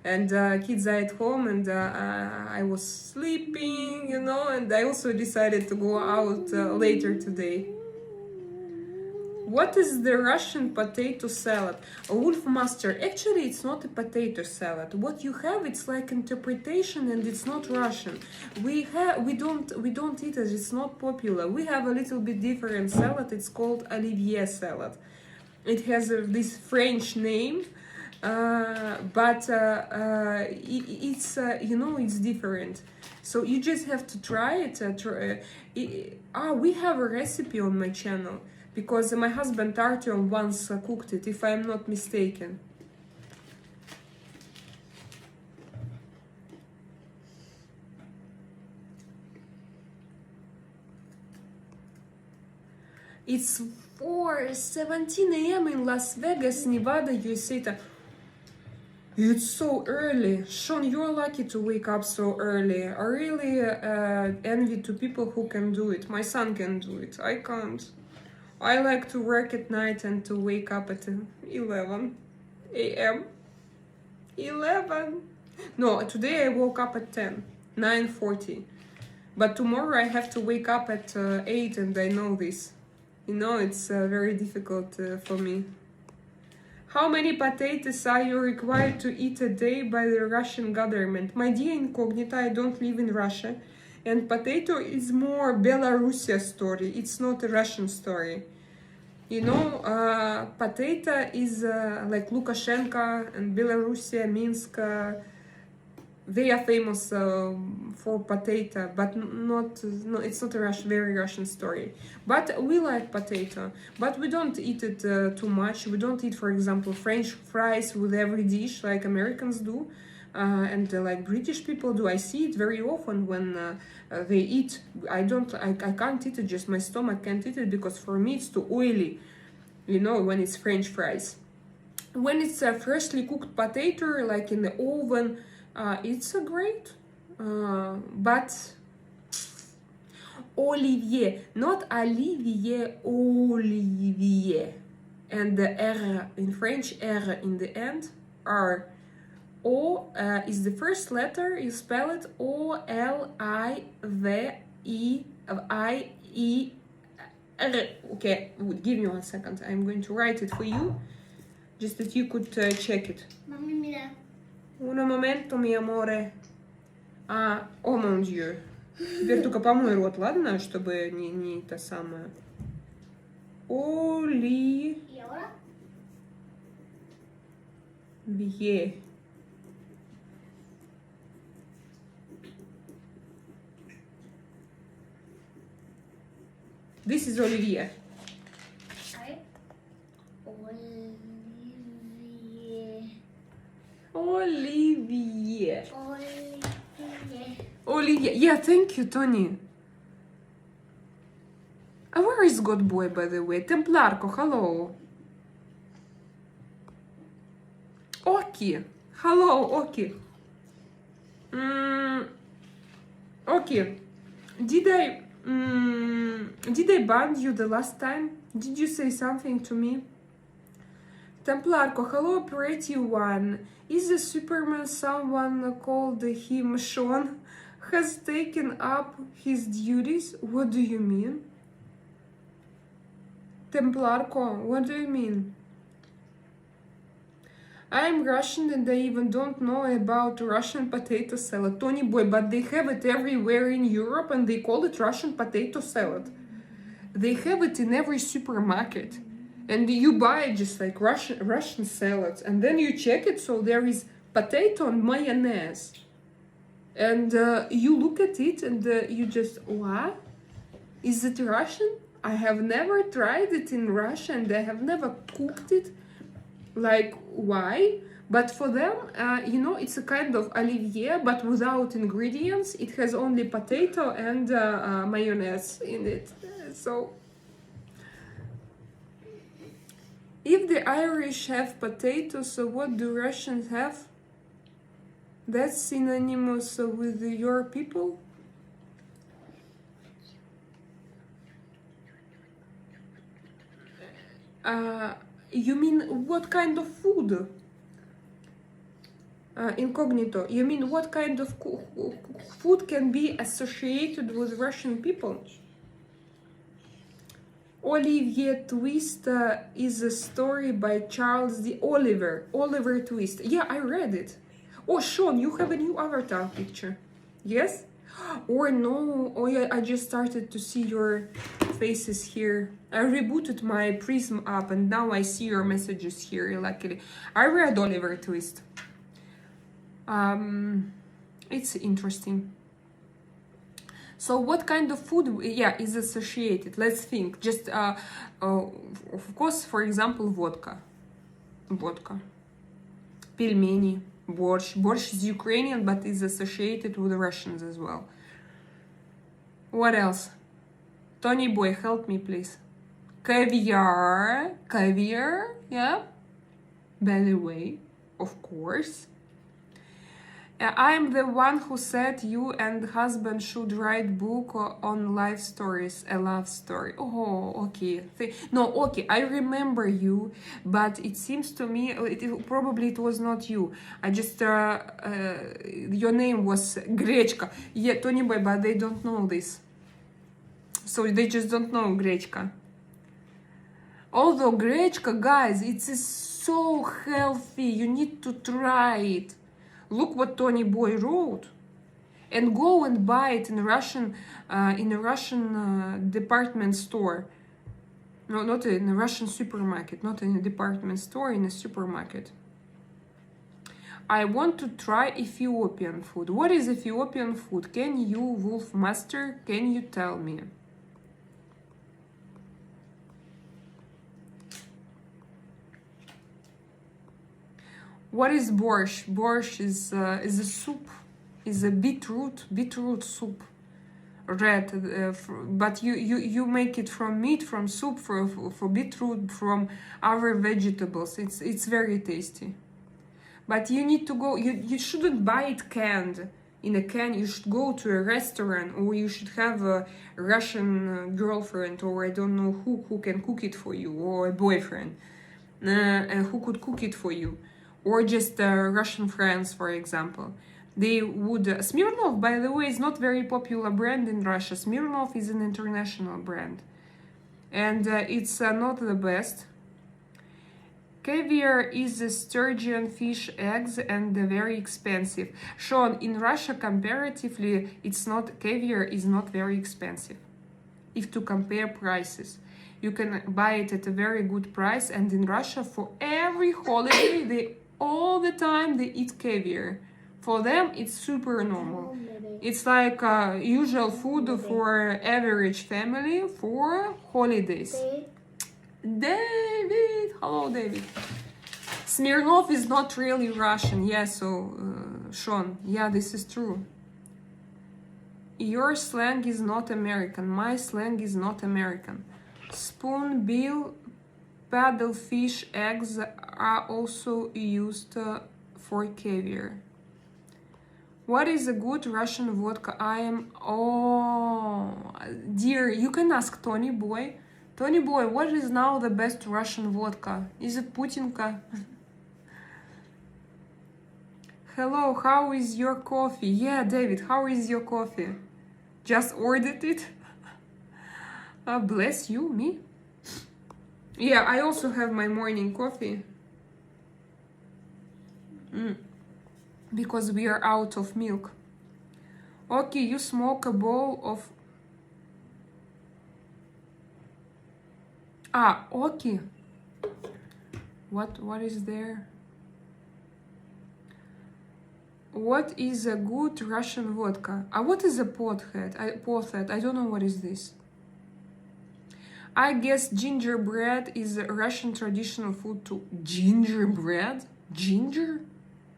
Speaker 1: and kids are at home, and I was sleeping, you know, and I also decided to go out later today. What is the Russian potato salad? Wolfmaster, actually it's not a potato salad. What you have, it's like interpretation, and it's not Russian. We don't eat it, it's not popular. We have a little bit different salad, it's called Olivier salad. It has this French name, but it's you know, it's different. So you just have to try it. We have a recipe on my channel. because my husband Artyom once cooked it, if I'm not mistaken. It's 4:17 a.m. in Las Vegas, Nevada, USA. It's so early. Sean, you're lucky to wake up so early. I really envy to people who can do it. My son can do it. I can't. I like to work at night and to wake up at 11 a.m. 11. No, today I woke up at 9:40. But tomorrow I have to wake up at 8, and I know this. You know, it's very difficult for me. How many potatoes are you required to eat a day by the Russian government? My dear incognita, I don't live in Russia. And potato is more Belarusia story. It's not a Russian story. You know, potato is like Lukashenko and Belarusia, Minsk. They are famous for potato, but it's not a very Russian story. But we like potato, but we don't eat it too much. We don't eat, for example, French fries with every dish like Americans do, and like British people do. I see it very often when they eat. I can't eat it. Just my stomach can't eat it because for me it's too oily. You know, when it's French fries. When it's a freshly cooked potato, like in the oven. It's a great, but Olivier, not Olivier, Olivier, and the R in French, R in the end, R. O is the first letter, you spell it Olivier. Okay, give me 1 second, I'm going to write it for you, just that you could check it.
Speaker 2: Mami, mira.
Speaker 1: Un momento, mi amore. О, mon Dieu. Теперь только помой рот, ладно? Чтобы не то самое. Оливье. This is Olivier. Olivier. Olivier. Yeah, thank you, Tony. Where is God Boy, by the way? Templarko, hello. Oki. Hello, Oki. Okay. Did I ban you the last time? Did you say something to me? Templarko, hello, pretty one. Is the Superman someone called him Sean? Has taken up his duties? What do you mean? Templarko, what do you mean? I'm Russian and I even don't know about Russian potato salad. Tony boy, but they have it everywhere in Europe and they call it Russian potato salad. They have it in every supermarket. And you buy just like Russian salads, and then you check it, so there is potato and mayonnaise. And you look at it and you just, what? Is it Russian? I have never tried it in Russia and I have never cooked it. Like, why? But for them, you know, it's a kind of Olivier, but without ingredients. It has only potato and mayonnaise in it. So, if the Irish have potatoes, so what do Russians have? That's synonymous with your people? You mean what kind of food? Incognito. You mean what kind of food can be associated with Russian people? Olivier Twist is a story by Charles D. Oliver Twist. Yeah, I read it. Oh, Sean, you have a new avatar picture. Yes? Or no, oh yeah, I just started to see your faces here. I rebooted my Prism app and now I see your messages here, luckily. I read Oliver Twist. It's interesting. So what kind of food, yeah, is associated? Let's think. Just, of course, for example, vodka. Пельмени, борщ. Борщ is Ukrainian, but is associated with the Russians as well. What else? Tony boy, help me, please. Caviar, yeah. Belly way, of course. I am the one who said you and husband should write book on life stories, a love story. Oh, okay. No, okay, I remember you, but it seems to me, probably it was not you. I just, your name was Grechka. Yeah, Tony boy, but they don't know this. So they just don't know Grechka. Although Grechka, guys, it is so healthy. You need to try it. Look what Tony Boy wrote, and go and buy it in a Russian department store. No, not in a Russian supermarket, not in a department store, in a supermarket. I want to try Ethiopian food. What is Ethiopian food? Can you, Wolf Master, can you tell me? What is borscht? Borscht is a soup, is a beetroot soup, red. But you make it from meat, from soup, for beetroot, from other vegetables. It's very tasty. But you need to go. You shouldn't buy it canned. In a can, you should go to a restaurant, or you should have a Russian girlfriend, or I don't know who can cook it for you, or a boyfriend who could cook it for you. Or just Russian friends, for example. They would... Smirnoff, by the way, is not very popular brand in Russia. Smirnoff is an international brand. And it's not the best. Caviar is a sturgeon fish eggs and very expensive. Sean, in Russia, comparatively, caviar is not very expensive. If to compare prices. You can buy it at a very good price. And in Russia, for every holiday, all the time they eat caviar. For them, it's super normal. It's like usual food for average family for holidays. David! Hello, David. Smirnoff is not really Russian. Yeah, so, Sean, yeah, this is true. Your slang is not American. My slang is not American. Spoonbill paddlefish eggs are also used for caviar. What is a good Russian vodka? Oh, dear, you can ask Tony Boy. Tony Boy, what is now the best Russian vodka? Is it Putinka? Hello, how is your coffee? Yeah, David, how is your coffee? Just ordered it? Bless you, me. Yeah, I also have my morning coffee. Because we are out of milk. Okay, you smoke a bowl of... okay. What is there? What is a good Russian vodka? What is a pothead? I don't know what is this. I guess gingerbread is a Russian traditional food too. Gingerbread? Ginger?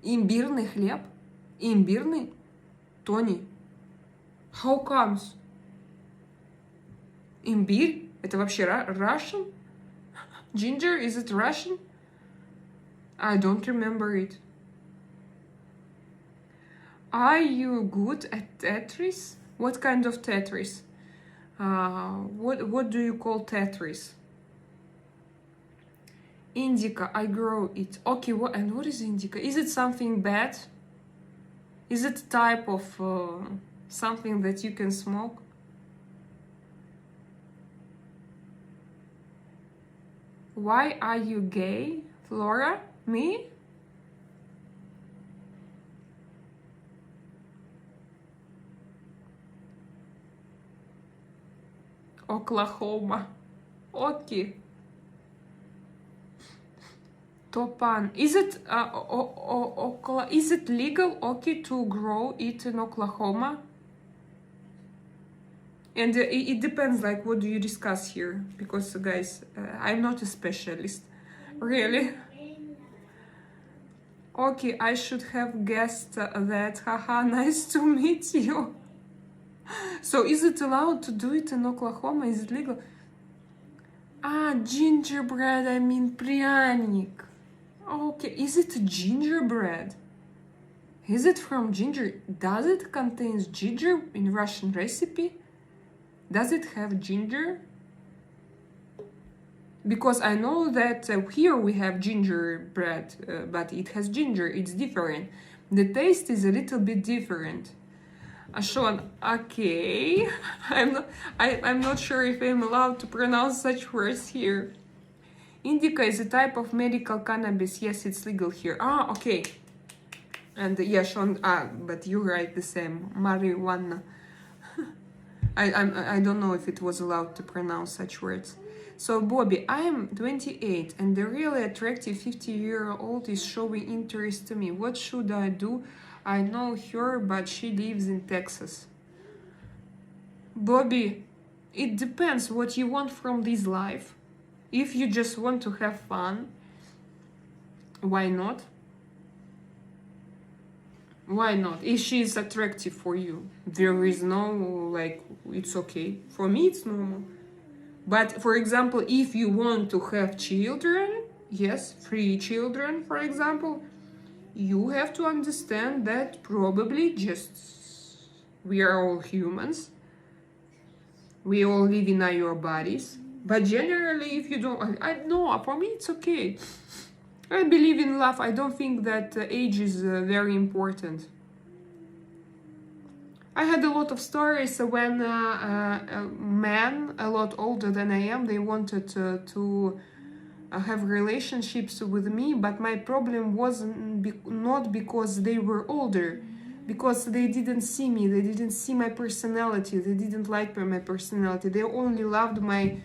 Speaker 1: Имбирный хлеб? Имбирный? Tony, how comes? Имбирь? Это вообще Russian? Ginger, is it Russian? I don't remember it. Are you good at Tetris? What kind of Tetris? What do you call Tetris? Indica, I grow it. Okay, what is indica? Is it something bad? Is it a type of something that you can smoke? Why are you gay, Flora? Me? Oklahoma. Okay. Topan. Is it is it legal, okay, to grow it in Oklahoma? And it depends, like, what do you discuss here? Because, guys, I'm not a specialist, really. Okay, I should have guessed that. Haha, nice to meet you. So, is it allowed to do it in Oklahoma? Is it legal? Ah, gingerbread, I mean пряник. Okay, is it gingerbread? Is it from ginger? Does it contain ginger in Russian recipe? Does it have ginger? Because I know that here we have gingerbread, but it has ginger, it's different. The taste is a little bit different. Sean, okay. I'm not sure if I'm allowed to pronounce such words here. Indica is a type of medical cannabis. Yes, it's legal here. Ah, okay. And yeah, Sean, but you write the same. Marijuana. I don't know if it was allowed to pronounce such words. So, Bobby, I am 28 and the really attractive 50-year-old is showing interest to me. What should I do? I know her, but she lives in Texas. Bobby, it depends what you want from this life. If you just want to have fun, why not? Why not? If she is attractive for you, there is no, like, it's okay. For me, it's normal. But, for example, if you want to have children, yes, 3 children, for example, you have to understand that probably just we are all humans. We all live in our bodies. But generally, if you don't, I know, for me, it's okay. I believe in love. I don't think that age is very important. I had a lot of stories when a man a lot older than I am, they wanted to have relationships with me, but my problem wasn't not because they were older, because they didn't see me, they didn't see my personality, they didn't like my personality, they only loved me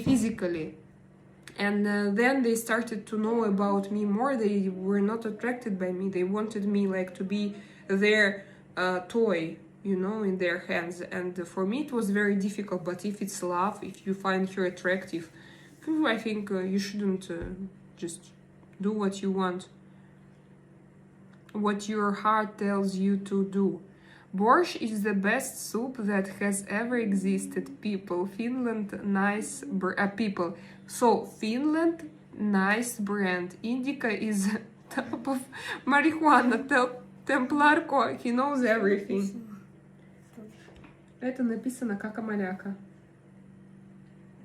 Speaker 1: physically. And then they started to know about me more. They were not attracted by me. They wanted me like to be their toy, you know, in their hands. And for me, it was very difficult. But if it's love, if you find her attractive, I think you shouldn't just do what you want, what your heart tells you to do. Borscht is the best soup that has ever existed. People, Finland, nice people. So, Finland, nice brand. Indica is top of marijuana. Templarko, he knows everything. Это написано как амаляка.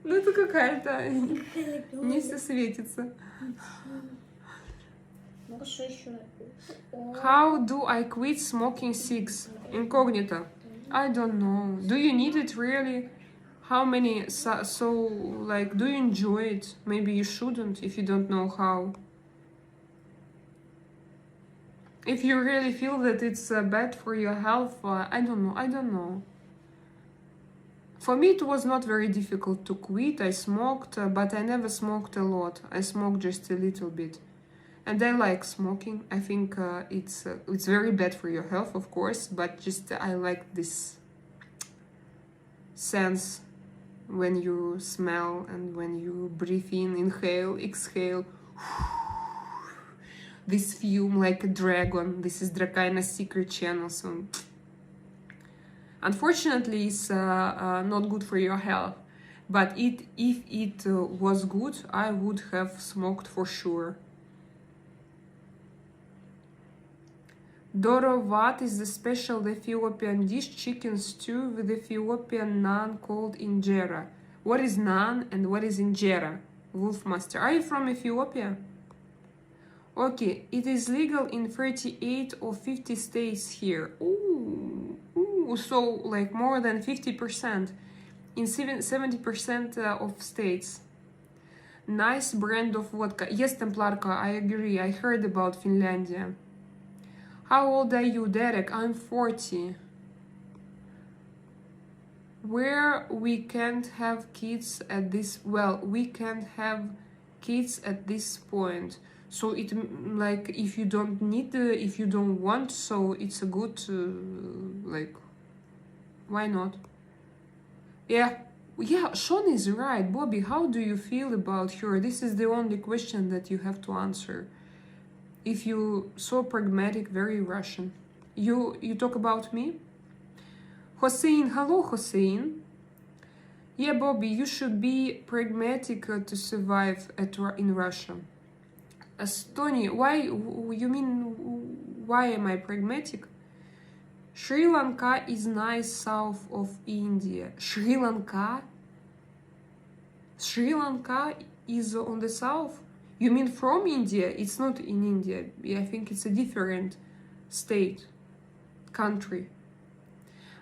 Speaker 1: Ну, это какая-то... Не все светится. How do I quit smoking cigs? Incognito. I don't know. Do you need it really? How many? So, like, do you enjoy it? Maybe you shouldn't if you don't know how. If you really feel that it's bad for your health, I don't know. I don't know. For me, it was not very difficult to quit. I smoked, but I never smoked a lot. I smoked just a little bit. And I like smoking. I think it's very bad for your health, of course, but just I like this sense when you smell and when you breathe in, inhale, exhale. This fume like a dragon. This is Drakaina's secret channel, so unfortunately it's not good for your health. But if it was good, I would have smoked for sure. Dorovat is the special Ethiopian dish, chicken stew with Ethiopian naan called injera. What is naan and what is injera? Wolfmaster, are you from Ethiopia? Okay, it is legal in 38 or 50 states here. Ooh, so like more than 50% in 70% of states. Nice brand of vodka. Yes, Templarka, I agree. I heard about Finlandia. How old are you, Derek? I'm 40. Where we can't have kids at this... Well, we can't have kids at this point. So it, like, if you don't need, if you don't want, so it's a good, like, why not? Yeah, Sean is right. Bobby, how do you feel about her? This is the only question that you have to answer. If you so pragmatic, very Russian. You talk about me? Hossein, hello Hossein. Yeah, Bobby, you should be pragmatic to survive in Russia. Tony, why, you mean, why am I pragmatic? Sri Lanka is nice south of India. Sri Lanka? Sri Lanka is on the south? You mean from India? It's not in India. I think it's a different state, country.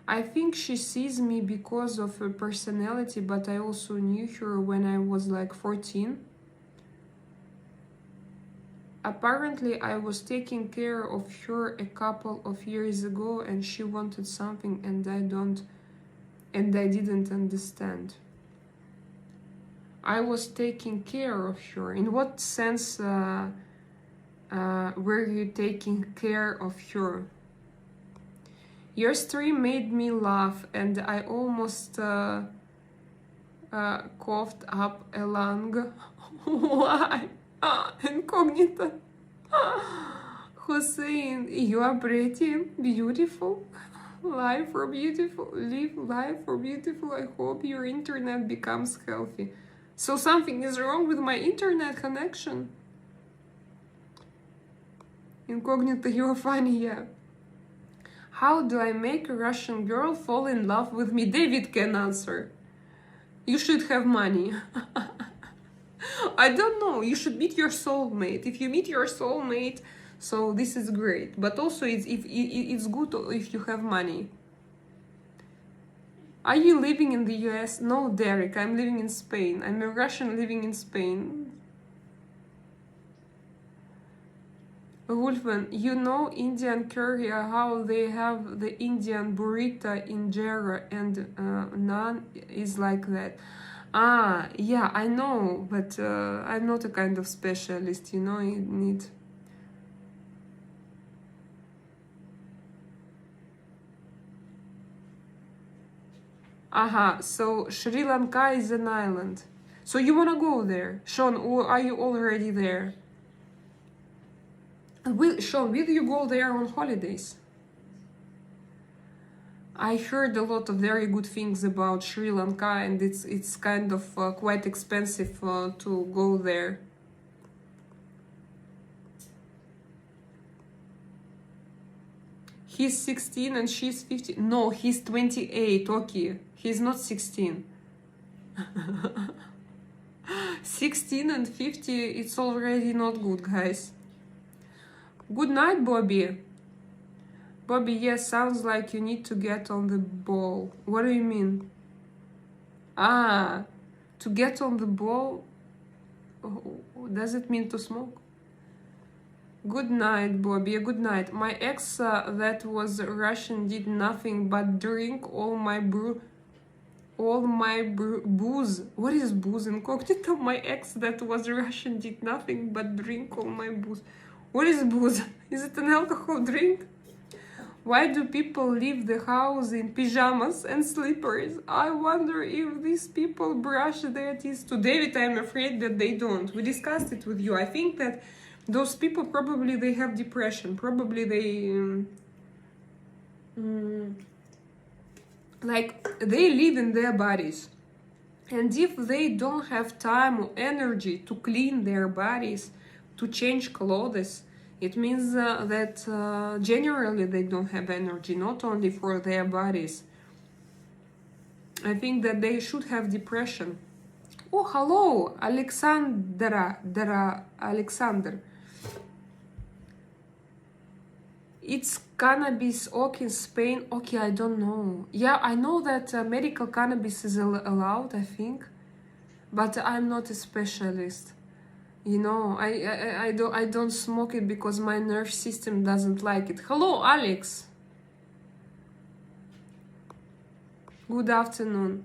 Speaker 1: I think she sees me because of her personality, but I also knew her when I was like 14. Apparently, I was taking care of her a couple of years ago, and she wanted something, and I didn't understand. I was taking care of her. In what sense were you taking care of her? Your stream made me laugh, and I almost coughed up a lung. Why? Incognito. Hussein, you are pretty, beautiful. Live for beautiful. Live life for beautiful. I hope your internet becomes healthy. So something is wrong with my internet connection. Incognito, you are funny, yeah. How do I make a Russian girl fall in love with me? David can answer. You should have money. I don't know. You should meet your soulmate. If you meet your soulmate, so this is great. But also, it's good if you have money. Are you living in the US? No, Derek. I'm living in Spain. I'm a Russian living in Spain. Wolfman, you know Indian curry, how they have the Indian burrito, injera, and naan is like that. Ah, yeah, I know, but I'm not a kind of specialist, you know, you need... Aha, so Sri Lanka is an island. So you wanna go there? Sean, or are you already there? Sean, will you go there on holidays? I heard a lot of very good things about Sri Lanka, and it's kind of quite expensive to go there. He's 16 and she's 15. No, he's 28, okay. He's not 16. 16 and 50, it's already not good, guys. Good night, Bobby. Bobby, yes, sounds like you need to get on the ball. What do you mean? Ah, to get on the ball? Oh, does it mean to smoke? Good night, Bobby. Good night. My ex that was Russian did nothing but drink all my booze. What is booze? Incognito. My ex that was Russian did nothing but drink all my booze. What is booze? Is it an alcohol drink? Why do people leave the house in pajamas and slippers? I wonder if these people brush their teeth too. David, I'm afraid that they don't. We discussed it with you. I think that those people probably they have depression. Probably they like they live in their bodies. And if they don't have time or energy to clean their bodies, to change clothes, it means that generally they don't have energy, not only for their bodies. I think that they should have depression. Oh, hello, Alexander. It's cannabis okay in Spain? Okay, I don't know. Yeah, I know that medical cannabis is allowed, I think, but I'm not a specialist. You know, I don't smoke it because my nerve system doesn't like it. Hello, Alex. Good afternoon.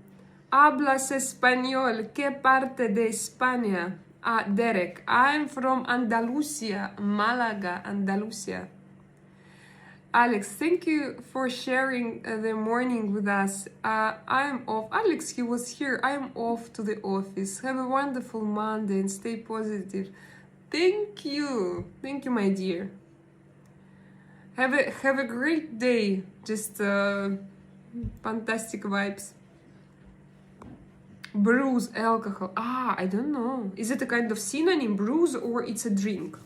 Speaker 1: Hablas español? ¿Qué parte de España? Ah, Derek. I'm from Andalusia, Malaga, Andalusia. Alex, thank you for sharing the morning with us. I'm off. Alex, he was here. I'm off to the office. Have a wonderful Monday and stay positive. Thank you. Thank you, my dear. Have a great day. Just fantastic vibes. Brews, alcohol. I don't know. Is it a kind of synonym, brews, or it's a drink?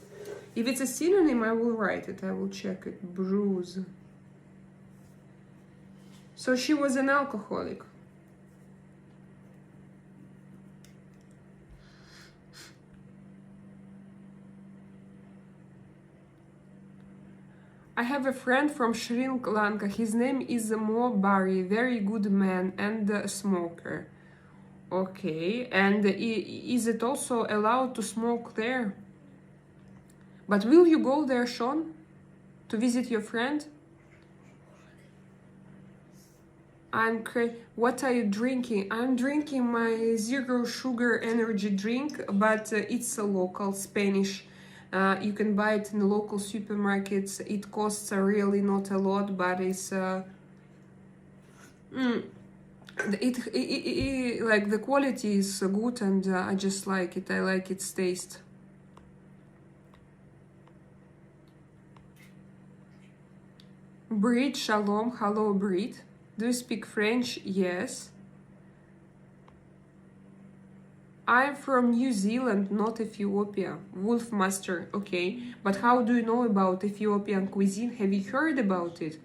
Speaker 1: If it's a synonym, I will write it. I will check it. Brews. So she was an alcoholic. I have a friend from Sri Lanka. His name is Mo Bari. Very good man and a smoker. Okay. And is it also allowed to smoke there? But will you go there, Sean, to visit your friend? What are you drinking? I'm drinking my zero sugar energy drink, but it's a local Spanish. You can buy it in the local supermarkets. It costs really not a lot, but it's like the quality is good, and I just like it. I like its taste. Brit, shalom, hello Brit. Do you speak French? Yes. I'm from New Zealand, not Ethiopia. Wolfmaster, okay. But how do you know about Ethiopian cuisine? Have you heard about it?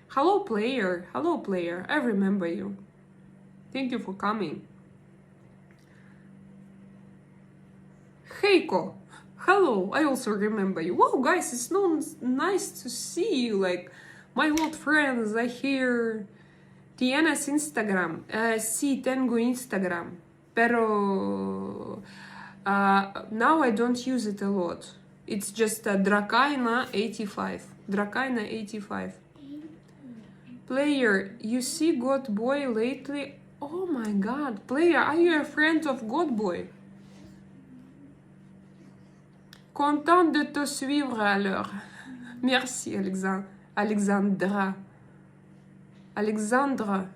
Speaker 1: Hello player, I remember you. Thank you for coming. Heiko, hello, I also remember you. Wow guys, it's so nice to see you, like my old friends are here. Tienes Instagram? Sí, tengo Instagram. Pero now I don't use it a lot. It's just Drakaina 85. Drakaina 85. Player, you see God Boy lately? Oh my god. Player, are you a friend of God Boy? Content de te suivre alors. Merci, Alexandra. Alexandra.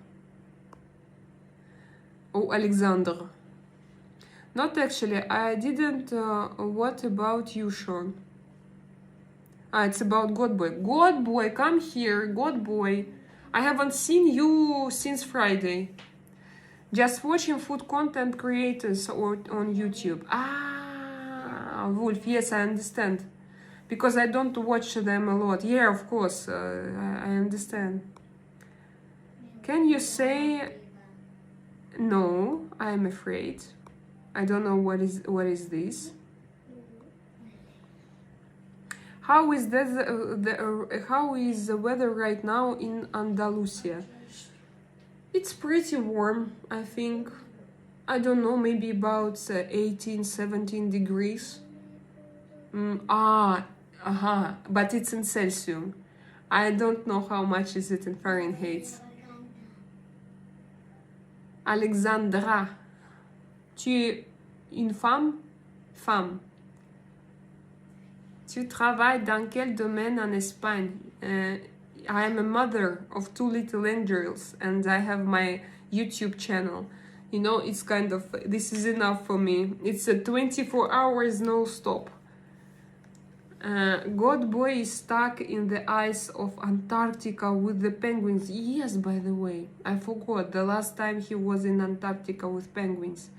Speaker 1: Oh, Alexander. Not actually. I didn't. What about you, Sean? It's about God Boy. God Boy, come here. God Boy. I haven't seen you since Friday. Just watching food content creators on YouTube. Wolf. Yes, I understand. Because I don't watch them a lot. Yeah, of course. I understand. Can you say... No, I'm afraid. I don't know what is this. How is how is the weather right now in Andalusia? It's pretty warm, I think. I don't know, maybe about 18, 17 degrees. But it's in Celsius. I don't know how much is it in Fahrenheit. Alexandra, tu es une femme? Femme. Tu travailles dans quel domaine en Espagne? I am a mother of 2 little angels and I have my YouTube channel. You know, it's kind of, this is enough for me. It's 24 hours no stop. God Boy is stuck in the ice of Antarctica with the penguins. Yes, by the way, I forgot the last time he was in Antarctica with penguins,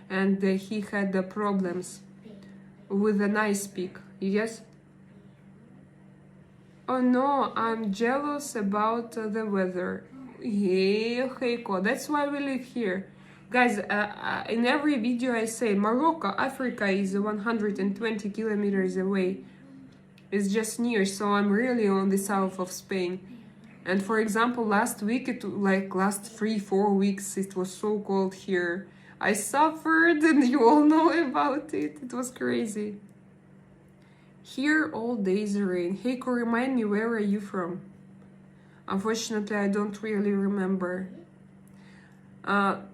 Speaker 1: and he had problems with an ice pick. Yes. Oh no, I'm jealous about the weather. Hey, Heiko, that's why we live here. Guys, in every video I say Morocco, Africa is 120 kilometers away. It's just near, so I'm really on the south of Spain. And for example, last week, last 3-4 weeks, it was so cold here. I suffered, and you all know about it. It was crazy. Here, all days rain. Heiko, remind me, where are you from? Unfortunately, I don't really remember.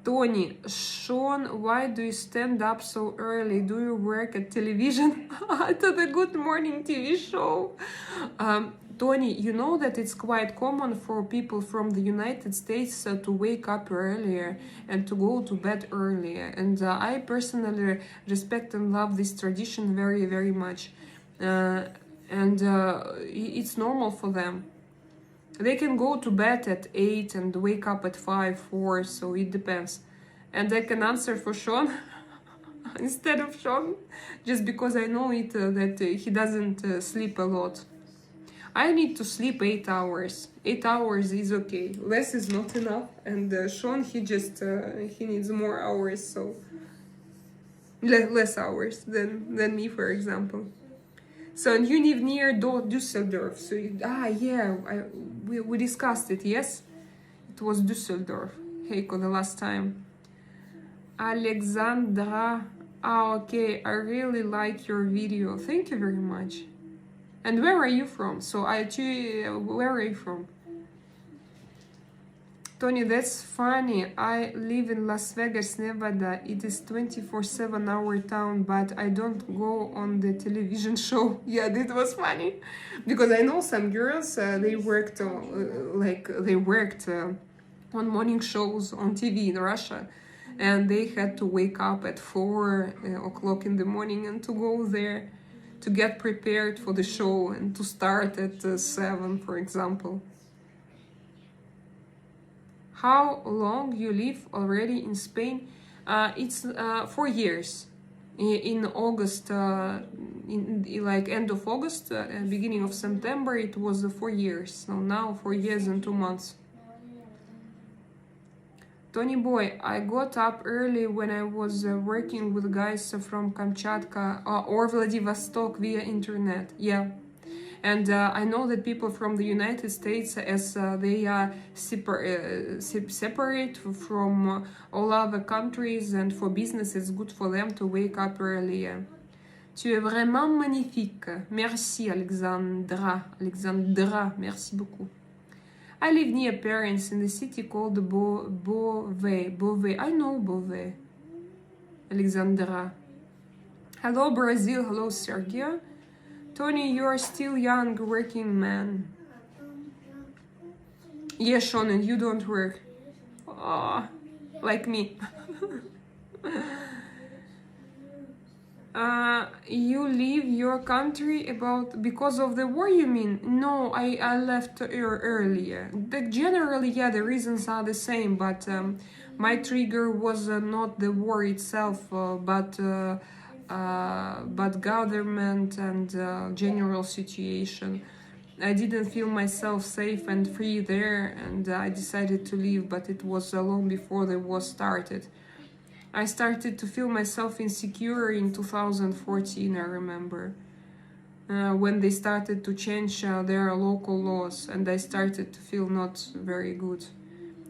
Speaker 1: Tony, Sean, why do you stand up so early? Do you work at television? To the Good Morning TV show. Tony, you know that it's quite common for people from the United States to wake up earlier and to go to bed earlier. And I personally respect and love this tradition very, very much. And it's normal for them. They can go to bed at 8 and wake up at 5, 4, so it depends. And I can answer for Sean instead of Sean, just because I know it that he doesn't sleep a lot. I need to sleep 8 hours. 8 hours is okay. Less is not enough. And Sean, he needs more hours, so less hours than me, for example. So, and you live near Düsseldorf. So, we discussed it, yes? It was Düsseldorf, Heiko, the last time. Alexandra, okay, I really like your video. Thank you very much. And where are you from? So, where are you from? Tony, that's funny. I live in Las Vegas, Nevada. It is 24/7 our town, but I don't go on the television show. Yeah, that was funny. Because I know some girls, they worked on morning shows on TV in Russia. And they had to wake up at 4 o'clock in the morning and to go there to get prepared for the show and to start at 7, for example. How long you live already in Spain? It's 4 years. In August, end of August, beginning of September, it was 4 years. So now 4 years and 2 months. Tony boy, I got up early when I was working with guys from Kamchatka or Vladivostok via internet. Yeah. And I know that people from the United States, as they are separate from all other countries, and for business it's good for them to wake up earlier. Tu es vraiment magnifique. Merci, Alexandra. Alexandra, merci beaucoup. I live near parents in the city called Beauvais. Beauvais. I know Beauvais. Alexandra. Hello, Brazil. Hello, Sergio. Tony, you are still young, working man. Yes, Sean, and you don't work. Oh, like me. You leave your country because of the war, you mean? No, I left earlier. Generally, yeah, the reasons are the same, but my trigger was not the war itself, but government and general situation. I didn't feel myself safe and free there, and I decided to leave, but it was long before the war started. I started to feel myself insecure in 2014, I remember, when they started to change their local laws, and I started to feel not very good.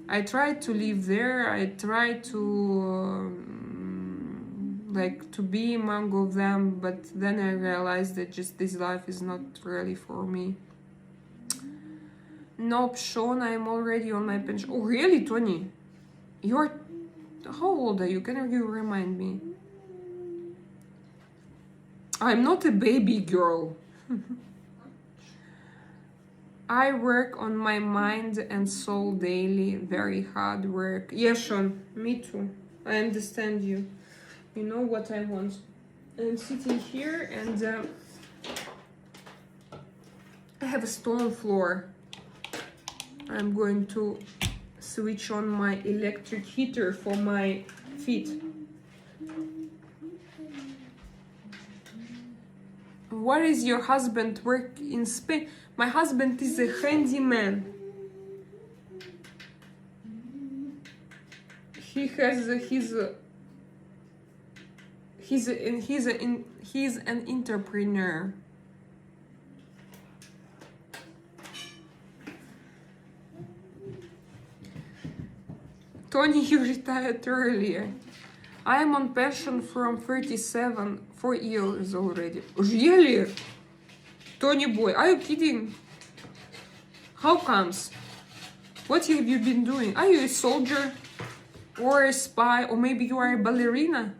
Speaker 1: I tried to live there, I tried to to be among of them, but then I realized that just this life is not really for me. Nope, Sean, I'm already on my pension. Oh, really, Tony? How old are you? Can you remind me? I'm not a baby girl. I work on my mind and soul daily. Very hard work. Yeah, Sean, me too. I understand you. You know what I want. I'm sitting here and I have a stone floor. I'm going to switch on my electric heater for my feet. What is your husband work in Spain? My husband is a handyman. He has he's an entrepreneur. Tony, you retired earlier. I am on pension from 37, 4 years already. Really? Tony boy, are you kidding? How comes? What have you been doing? Are you a soldier? Or a spy? Or maybe you are a ballerina?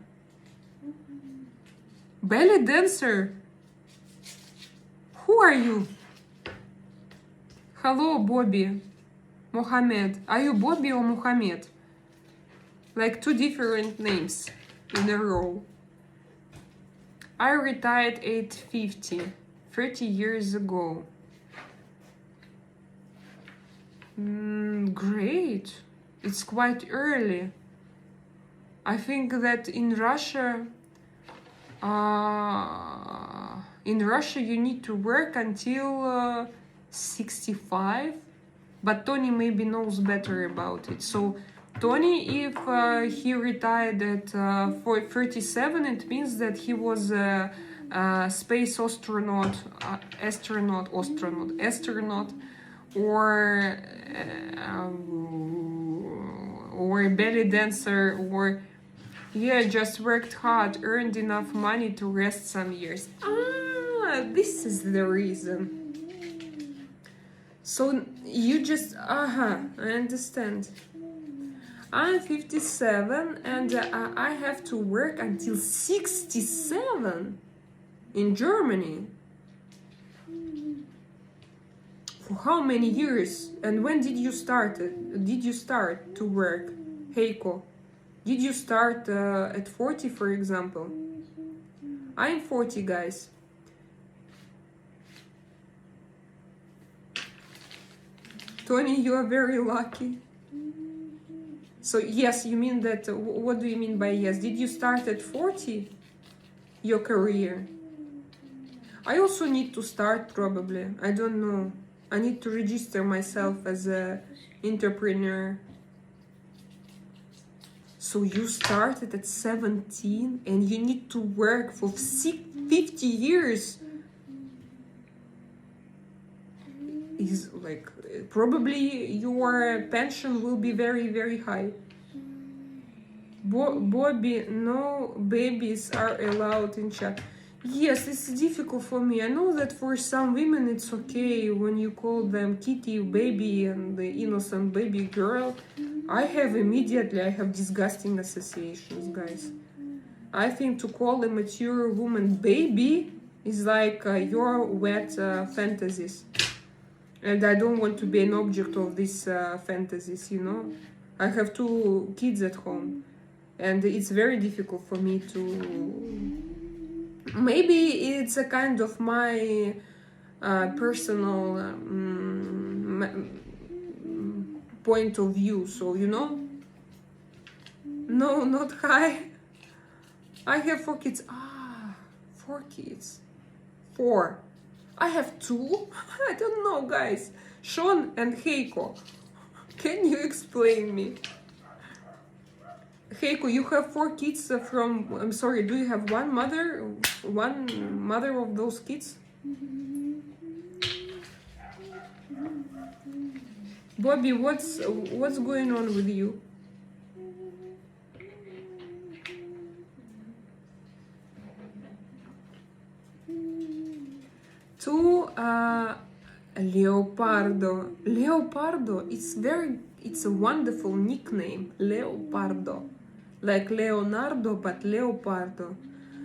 Speaker 1: Belly dancer? Who are you? Hello, Bobby. Mohammed. Are you Bobby or Mohammed? Like two different names in a row. I retired at 50, 30 years ago. Great. It's quite early. I think that in Russia you need to work until 65, but Tony maybe knows better about it. So Tony, if he retired at 37, it means that he was a space astronaut, or a belly dancer, or yeah, just worked hard, earned enough money to rest some years. This is the reason. So you just, I understand. I'm 57 and I have to work until 67 in Germany. For how many years? And when did you start to work, Heiko? Did you start at 40, for example? I'm 40, guys. Tony, you are very lucky. So yes, you mean that, what do you mean by yes? Did you start at 40, your career? I also need to start probably, I don't know. I need to register myself as an entrepreneur. So you started at 17 and you need to work for 50 years. Is like, probably your pension will be very, very high. Bobby, no babies are allowed in chat. Yes, it's difficult for me. I know that for some women it's okay when you call them kitty, baby, and the innocent baby girl. I have disgusting associations, guys. I think to call a mature woman baby is like your wet fantasies. And I don't want to be an object of these fantasies, you know. I have 2 kids at home. And it's very difficult for me to... Maybe it's a kind of my personal point of view. So, you know. No, not high. I have 4 kids. 4 kids. 4. I have 2? I don't know, guys. Sean and Heiko. Can you explain me? Heiko, you have 4 kids from... I'm sorry, do you have one mother? One mother of those kids? Bobby, what's going on with you? To Leopardo. Leopardo, it's a wonderful nickname. Leopardo. Like Leonardo, but Leopardo.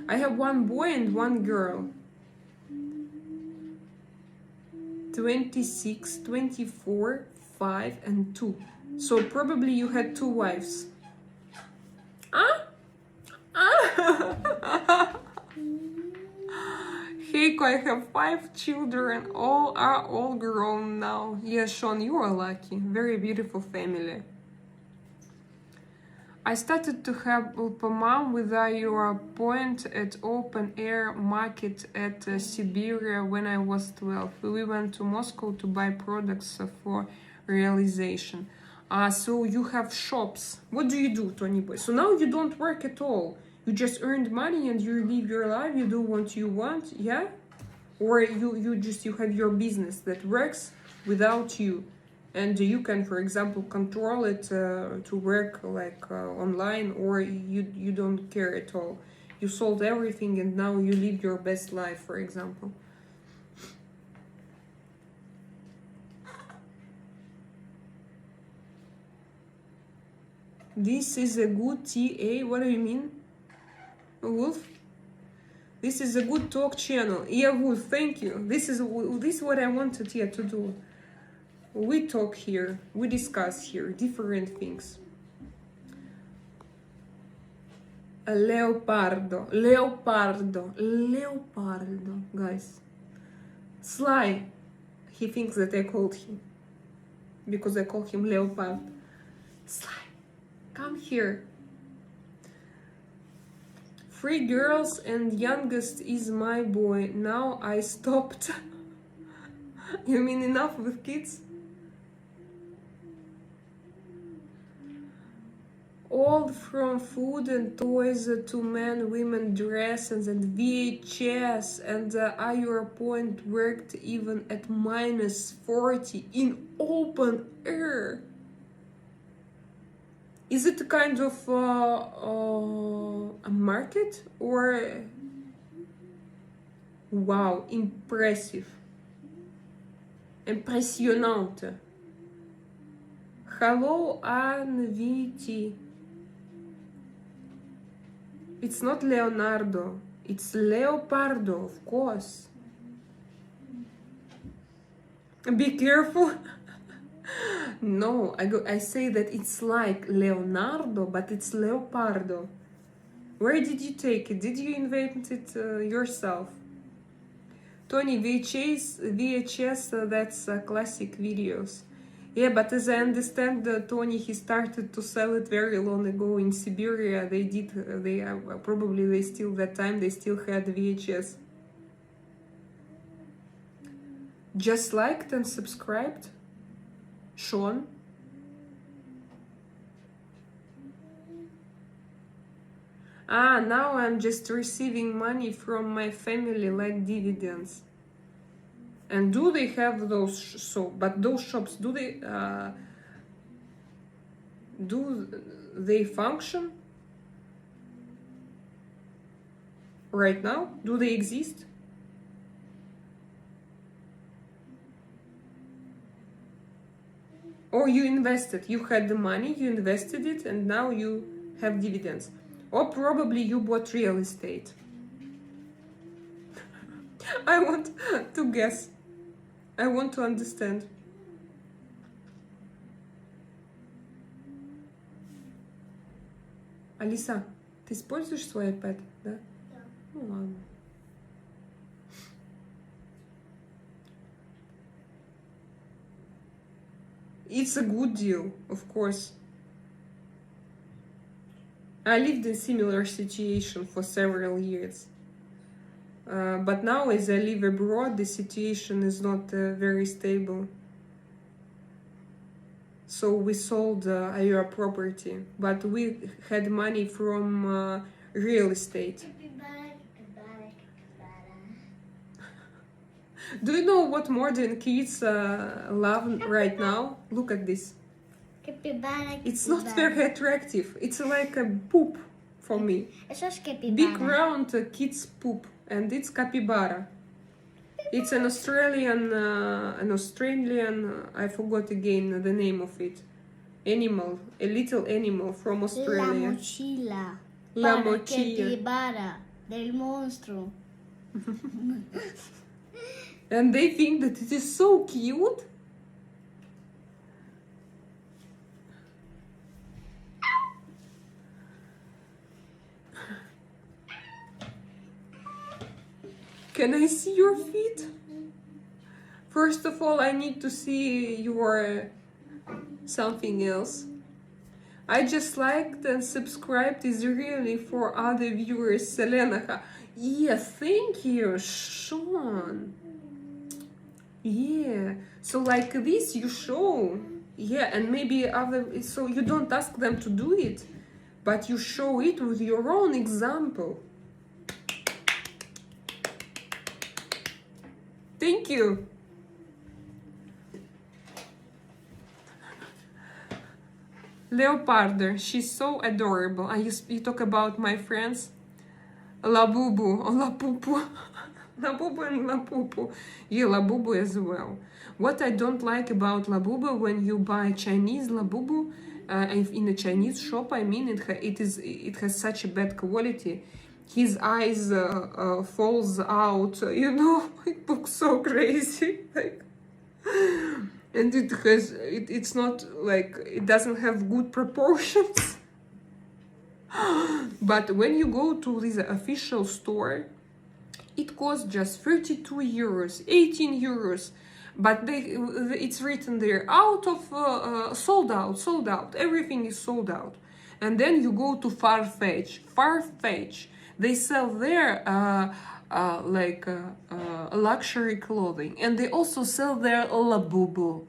Speaker 1: I have 1 boy and 1 girl. 26, 24, 5 and 2. So probably you had 2 wives. Heiko, I have 5 children. All are grown now. Yes, Sean, you are lucky. Very beautiful family. I started to help a mom with your point at open air market at Siberia when I was 12. We went to Moscow to buy products for realization. So you have shops. What do you do, Tony Boy? So now you don't work at all. You just earned money and you live your life. You do what you want, yeah? Or you have your business that works without you. And you can, for example, control it to work like online, or you don't care at all. You sold everything and now you live your best life, for example. This is a good TA. What do you mean? Wolf? This is a good talk channel. Yeah, Wolf, thank you. This is what I wanted here to do. We talk here, we discuss here different things. A leopardo, guys. Sly, he thinks that I called him because I call him leopard. Sly, come here. 3 girls and youngest is my boy. Now I stopped. You mean enough with kids? All from food and toys to men, women dresses and VHS, and your point worked even at -40 in open air. Is it a kind of a market or? Wow, impressive. Impressionnante. Hello, Anviti. It's not Leonardo, it's Leopardo, of course. Be careful. No, I say that it's like Leonardo, but it's Leopardo. Where did you take it? Did you invent it yourself? Tony, VHS, that's classic videos. Yeah, but as I understand, Tony, he started to sell it very long ago in Siberia. They still had VHS. Just liked and subscribed. Sean. Now I'm just receiving money from my family like dividends. And do they have those? But those shops, do they function right now? Do they exist? Or you invested? You had the money, you invested it, and now you have dividends. Or probably you bought real estate. I want to guess. I want to understand. Алиса, ты используешь свой iPad, да?
Speaker 2: Да.
Speaker 1: Ну ладно. It's a good deal, of course. I lived in similar situation for several years. But now, as I live abroad, the situation is not very stable. So we sold our property, but we had money from real estate. Do you know what modern kids love right now? Look at this. It's not very attractive. It's like a poop for me. Big round kids poop, and it's capybara. It's an Australian, I forgot again the name of it. Animal, a little animal from Australia.
Speaker 2: La mochila.
Speaker 1: La mochila.
Speaker 2: Capybara del monstro.
Speaker 1: And they think that it is so cute. Can I see your feet? First of all, I need to see your something else. I just liked and subscribed is really for other viewers. Selena. Yeah, thank you, Sean. Yeah, so like this you show. Yeah, and maybe other, so you don't ask them to do it, but you show it with your own example. Thank you. Leopardo, she's so adorable. And you talk about my friends. Labubu, or Lapupu. Labubu and Lapupu. Yeah, Labubu as well. What I don't like about Labubu, when you buy Chinese Labubu in a Chinese shop, I mean, it has such a bad quality. His eyes falls out, you know. It looks so crazy. Like, and it's not like, it doesn't have good proportions. But when you go to this official store, it costs just 32 euros, 18 euros. But it's written there, out of sold out, everything is sold out. And then you go to Farfetch, they sell there luxury clothing, and they also sell their Labubu,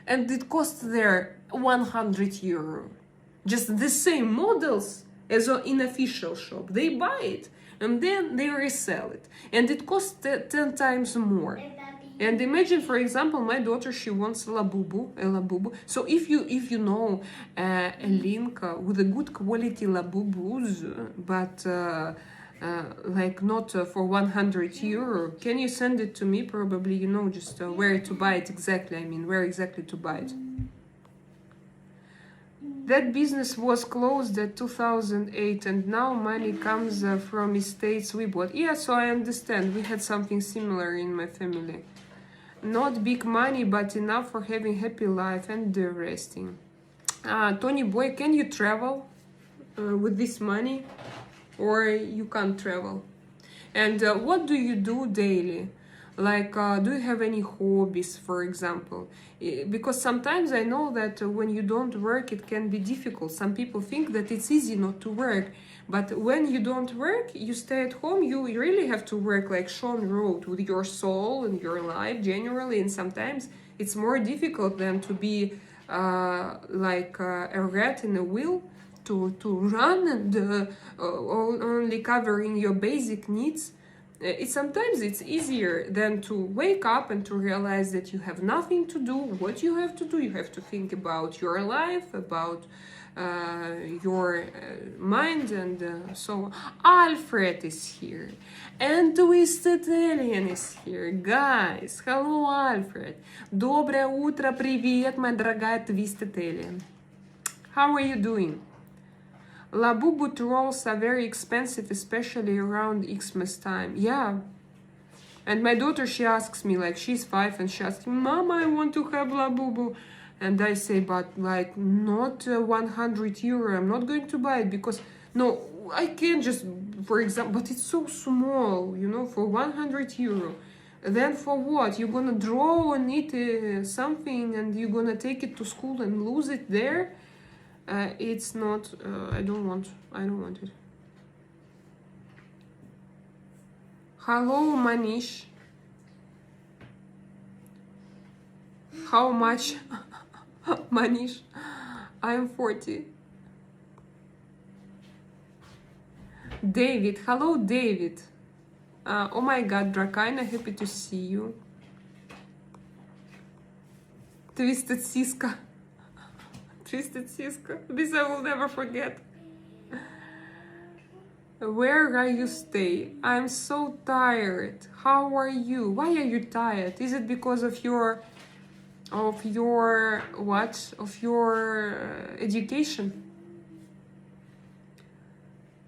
Speaker 1: and it costs there 100 euro. Just the same models as in official shop. They buy it and then they resell it, and it costs 10 times more. And imagine, for example, my daughter, she wants a Labubu. So if you know a link with a good quality Labubus, but like not for 100 euro, can you send it to me? Probably you know just where to buy it exactly. I mean, where exactly to buy it. That business was closed at 2008, and now money comes from estates we bought. Yeah, so I understand. We had something similar in my family. Not big money, but enough for having happy life and resting. Tony boy, can you travel with this money, or you can't travel? And what do you do daily? Like, do you have any hobbies, for example? Because sometimes I know that when you don't work, it can be difficult. Some people think that it's easy not to work. But when you don't work, you stay at home, you really have to work, like Sean wrote, with your soul and your life generally. And sometimes it's more difficult than to be like a rat in a wheel, to run and only covering your basic needs. Sometimes it's easier than to wake up and to realize that you have nothing to do. What you have to do, you have to think about your life, about your mind, and so Alfred is here, and Twisted Alien is here. Guys, hello, Alfred. Доброе утро, привет, моя дорогая Twisted Alien. How are you doing? Labubu trolls are very expensive, especially around Xmas time. Yeah. And my daughter, she asks me, like, she's 5, and she asks me, Mama, I want to have Labubu. And I say, but like, not 100 euro. I'm not going to buy it because, no, I can't just, for example, but it's so small, you know, for 100 euro. Then for what? You're gonna draw on it something, and you're gonna take it to school and lose it there? It's not, I don't want it. Hello, Manish. How much? Manish, I'm 40. David, hello, David. Oh my god, Drakaina, happy to see you. Twisted Siska. Twisted Siska. This I will never forget. Where are you stay? I'm so tired. How are you? Why are you tired? Is it because of your education?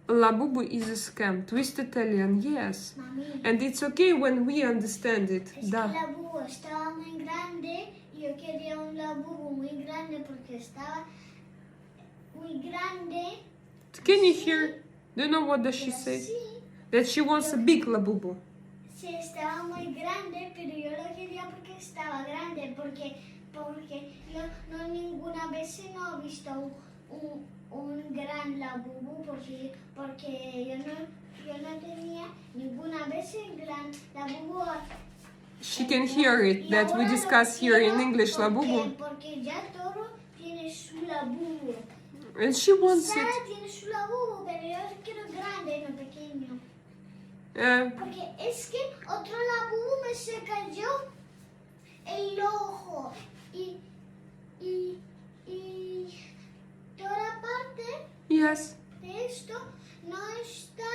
Speaker 1: Labubu is a scam. Twisted Alien, yes.
Speaker 2: Mami.
Speaker 1: And it's okay when we understand it.
Speaker 2: Es que Labubu estaba muy grande y yo quería un Labubu muy grande porque estaba muy grande.
Speaker 1: Can you hear? Do you know what does she say?
Speaker 2: Sí.
Speaker 1: That she wants a big Labubu.
Speaker 2: Sí, estaba muy grande, pero yo lo quería porque estaba grande, porque yo no ninguna vez no he visto un gran Labubu, porque yo no tenía ninguna vez un gran Labubu.
Speaker 1: She can hear it, that we discuss here in English, Labubu.
Speaker 2: Porque ya Toro tiene su Labubu.
Speaker 1: And she wants
Speaker 2: Sara
Speaker 1: it.
Speaker 2: tiene su Labubu, pero yo quiero grande, no pequeño. Porque es que otro Labubu me se cayó el ojo y toda parte
Speaker 1: Yes.
Speaker 2: de esto no está.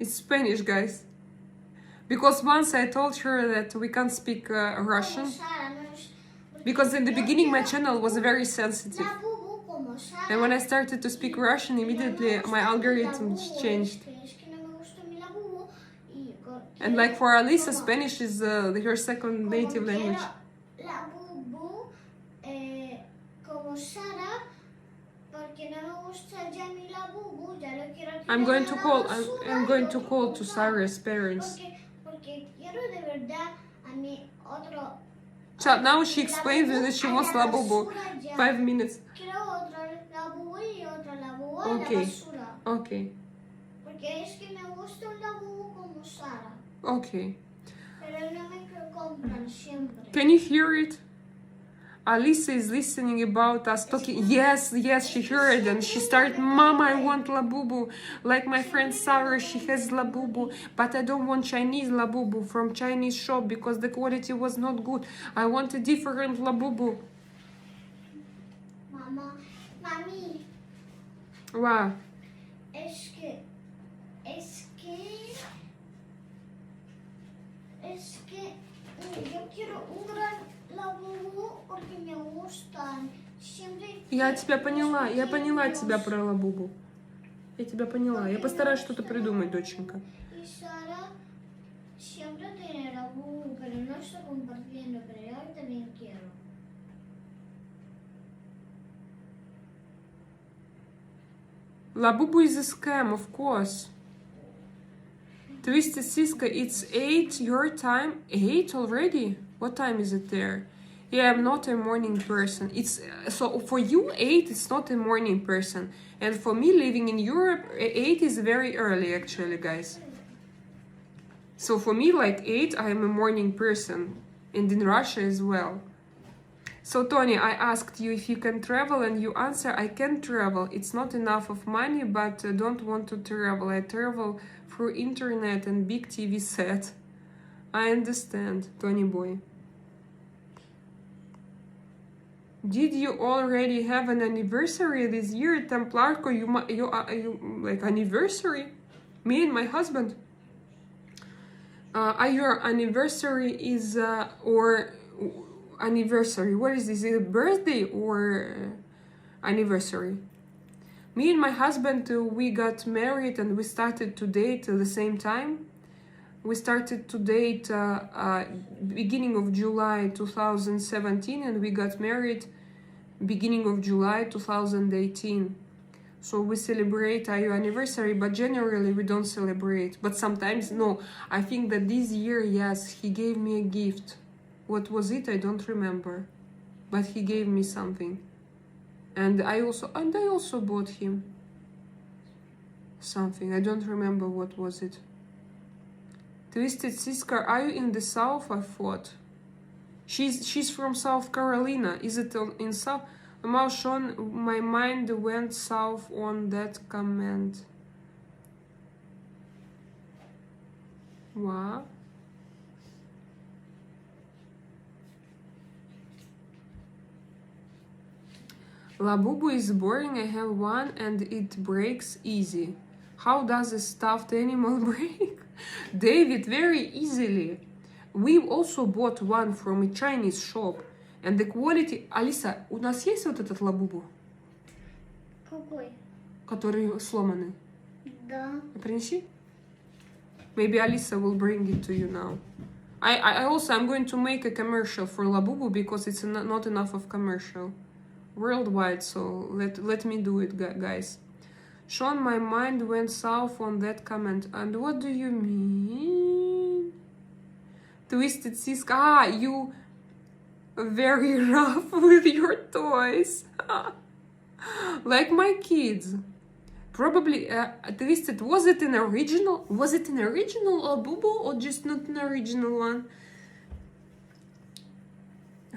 Speaker 1: It's Spanish, guys. Because once I told her that we can't speak Russian.
Speaker 2: Sara, no es,
Speaker 1: Because in the beginning my channel was very sensitive.
Speaker 2: Labubu como Sara.
Speaker 1: And when I started to speak Russian, immediately my algorithms changed.
Speaker 2: Es que no me gustó mi Labubu y
Speaker 1: And like for Alisa, Spanish is her second native language.
Speaker 2: La bubu como Sara, porque no me gusta ya ni la bubu, ya lo quiero
Speaker 1: I'm going
Speaker 2: tirar
Speaker 1: to
Speaker 2: a la
Speaker 1: call.
Speaker 2: basura
Speaker 1: I'm
Speaker 2: y
Speaker 1: going
Speaker 2: lo
Speaker 1: to
Speaker 2: quiero
Speaker 1: call to
Speaker 2: usar.
Speaker 1: Sarah's parents.
Speaker 2: Porque quiero de verdad a mi otro.
Speaker 1: Now she explains that she wants la bubu. 5 minutes.
Speaker 2: Quiero otra la bubu y otra la bubu a la
Speaker 1: Okay.
Speaker 2: basura.
Speaker 1: Okay.
Speaker 2: Porque es que me gusta un la bubu como Sara.
Speaker 1: Okay.
Speaker 2: Pero no me compran siempre.
Speaker 1: Can you hear it? Alisa is listening about us talking. Yes, she heard and she started, Mama, I want labubu. Like my friend Sarah, she has labubu, but I don't want Chinese labubu from Chinese shop because the quality was not good. I want a different labubu.
Speaker 2: Mami,
Speaker 1: Wow.
Speaker 2: es que yo quiero un gran labubu porque me gustan. Siempre
Speaker 1: Я тебя поняла, я поняла тебя про лабубу. Я тебя поняла. Я постараюсь что-то придумать, доченька.
Speaker 2: Y Sara siempre tiene labubu, pero no está compartiendo, pero yo también quiero.
Speaker 1: Labubu is a scam, of course. Twisted Siska, it's 8 your time. 8 already? What time is it there? Yeah, I'm not a morning person. It's so for you 8 it's not a morning person. And for me living in Europe 8 is very early actually, guys. So for me like 8 I am a morning person and in Russia as well. So Tony, I asked you if you can travel and you answer I can travel. It's not enough of money but I don't want to travel. I travel through internet and big TV set. I understand, Tony boy. Did you already have an anniversary this year, Templarko? You like anniversary? Me and my husband. Your anniversary is or anniversary? What is this? Is it birthday or anniversary? Me and my husband, we got married and we started to date at the same time. We started to date beginning of July 2017 and we got married beginning of July 2018. So we celebrate our anniversary, but generally we don't celebrate. But sometimes, no, I think that this year, yes, he gave me a gift. What was it? I don't remember. But he gave me something. And I also bought him something. I don't remember what was it. Twisted Siska, are you in the South? I thought. She's from South Carolina. Is it in South? Sean, my mind went south on that comment. What? Labubu is boring. I have one and it breaks easy. How does a stuffed animal break? David, very easily. We also bought one from a Chinese shop. And the quality... Алиса, у нас есть вот этот лабубу?
Speaker 2: Какой?
Speaker 1: Который сломанный.
Speaker 2: Да.
Speaker 1: Принеси. Maybe Alisa will bring it to you now. I'm going to make a commercial for Labubu because it's not enough of commercial worldwide, so let me do it, guys. Sean, my mind went south on that comment. And what do you mean? Twisted Siska. You very rough with your toys. Like my kids. Probably Twisted, was it an original Labubu or just not an original one?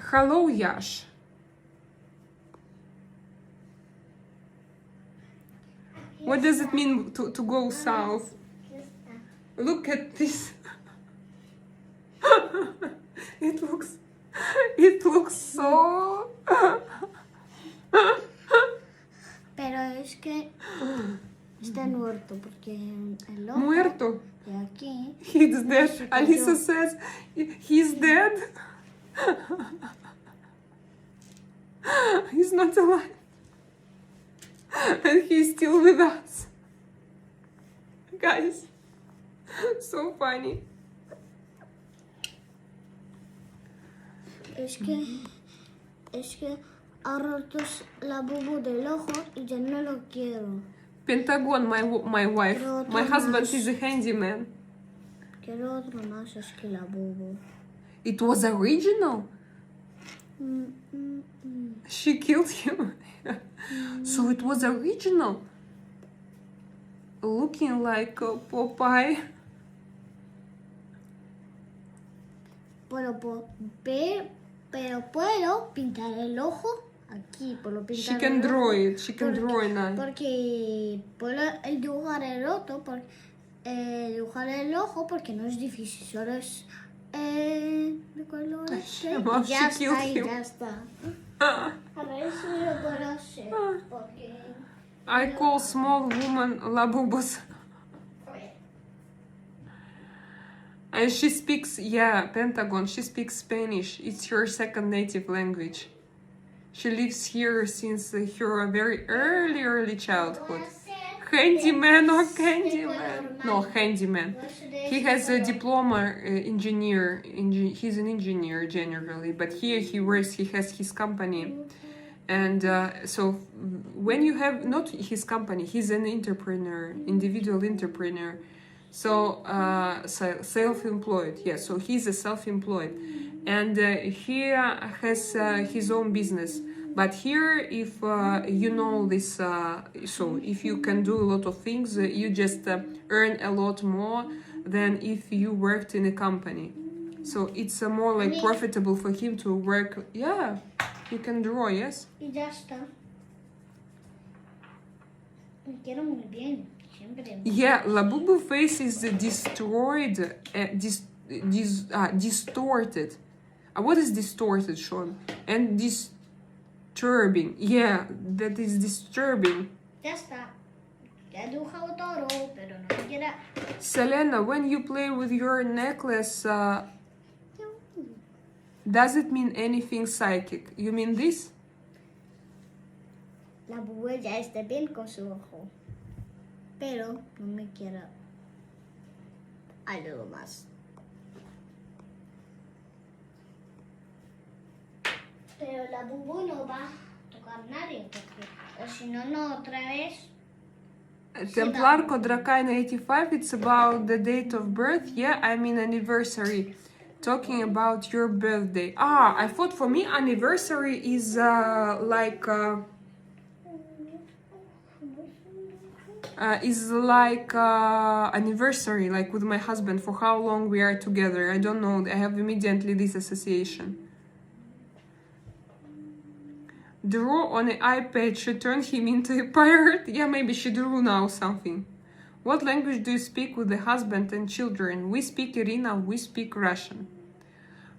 Speaker 1: Hello, Yash. What does it mean to go south? Look at this. It looks so...
Speaker 2: Pero es que está muerto porque el ojo
Speaker 1: Muerto.
Speaker 2: de aquí.
Speaker 1: He's dead. Alisa says he's dead. He's not alive. And he's still with us. Guys, so funny.
Speaker 2: Es que ha roto la bubu del ojo y ya no lo quiero.
Speaker 1: Pentagon, my wife.
Speaker 2: Pero
Speaker 1: My husband
Speaker 2: Tomás-
Speaker 1: is a handyman.
Speaker 2: Quiero otro más, es que la bubu.
Speaker 1: It was original. She killed him. So it was original. Looking like a Popeye.
Speaker 2: Pero puedo pintar el ojo aquí. Puedo pintar
Speaker 1: She can
Speaker 2: el
Speaker 1: draw
Speaker 2: ojo
Speaker 1: it. She can draw it now.
Speaker 2: Porque puedo dibujar el ojo, porque no es difícil, solo es de colores.
Speaker 1: Well,
Speaker 2: Ya
Speaker 1: she killed
Speaker 2: está, y
Speaker 1: him.
Speaker 2: ya está. A ver si lo puedo hacer, porque...
Speaker 1: I call small woman labubas. And she speaks, Pentagon, she speaks Spanish. It's her second native language. She lives here since her very early childhood. Handyman or handyman? No, handyman. He has a diploma engineer. He's an engineer generally, but here he works. He has his company, and so when you have not his company, he's an entrepreneur, individual entrepreneur. So self-employed. Yeah. So he's a self-employed, and he has his own business. But here, if you know this, so if you can do a lot of things, you just earn a lot more than if you worked in a company. So it's more like profitable for him to work. Yeah, he can draw, yes?
Speaker 2: Y ya está. Me quiero muy bien, siempre.
Speaker 1: Yeah, Labubu face is destroyed, distorted. What is distorted, Sean? And disturbing. Yeah, that is disturbing.
Speaker 2: Ya está. Ya he dibujado todo, pero no quiero...
Speaker 1: Selena, when you play with your necklace, does it mean anything psychic? You mean this?
Speaker 2: La bubu ya está bien con su ojo. Pero no me quiero algo más. Pero la bubu no va a tocar nadie, porque o si no, no otra vez.
Speaker 1: Templar code Drakaina 85, it's about the date of birth. Yeah, I mean anniversary. Talking about your birthday. I thought for me anniversary is anniversary, like with my husband, for how long we are together. I don't know. I have immediately this association. Draw on an iPad should turn him into a pirate. Yeah, maybe she drew now something. What language do you speak with the husband and children? We speak Irina, we speak Russian.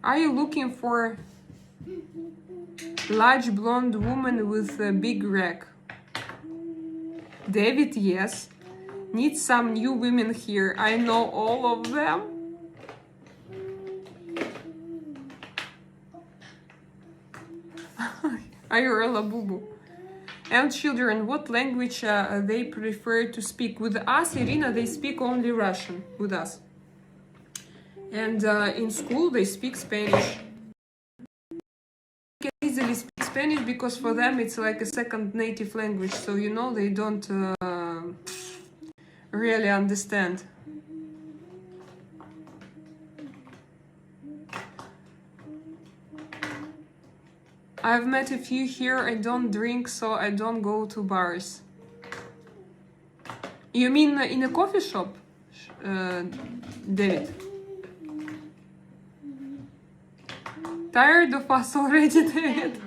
Speaker 1: Are you looking for large blonde woman with a big rack? David, yes. Need some new women here. I know all of them. Ayurela Bubu. And children, what language they prefer to speak? With us, Irina, they speak only Russian with us. And in school, they speak Spanish. They can easily speak Spanish because for them it's like a second native language. So, you know, they don't really understand. I've met a few here. I don't drink, so I don't go to bars. You mean in a coffee shop, David? Tired of us already, David?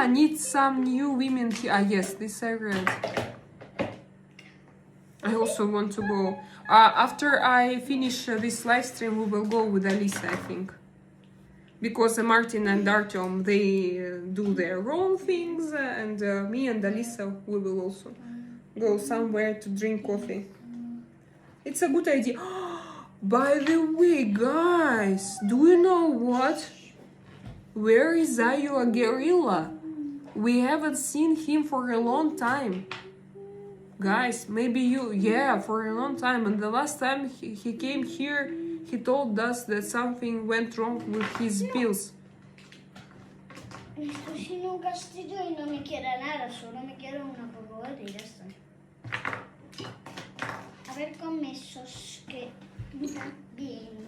Speaker 1: Need some new women here. Yes, this I read. I also want to go. After I finish this live stream, we will go with Alisa, I think. Because Martin and Artyom, they do their own things, and me and Alisa, we will also go somewhere to drink coffee. It's a good idea. By the way, guys, do you know what? Where is Ayo Guerrilla? We haven't seen him for a long time. Guys, maybe you, yeah, for a long time. And the last time he came here, he told us that something went wrong with his pills.
Speaker 2: Estoy sin un castillo y no me quiere nada, solo me quiere una popote y ya está. A ver con esos que pintan bien.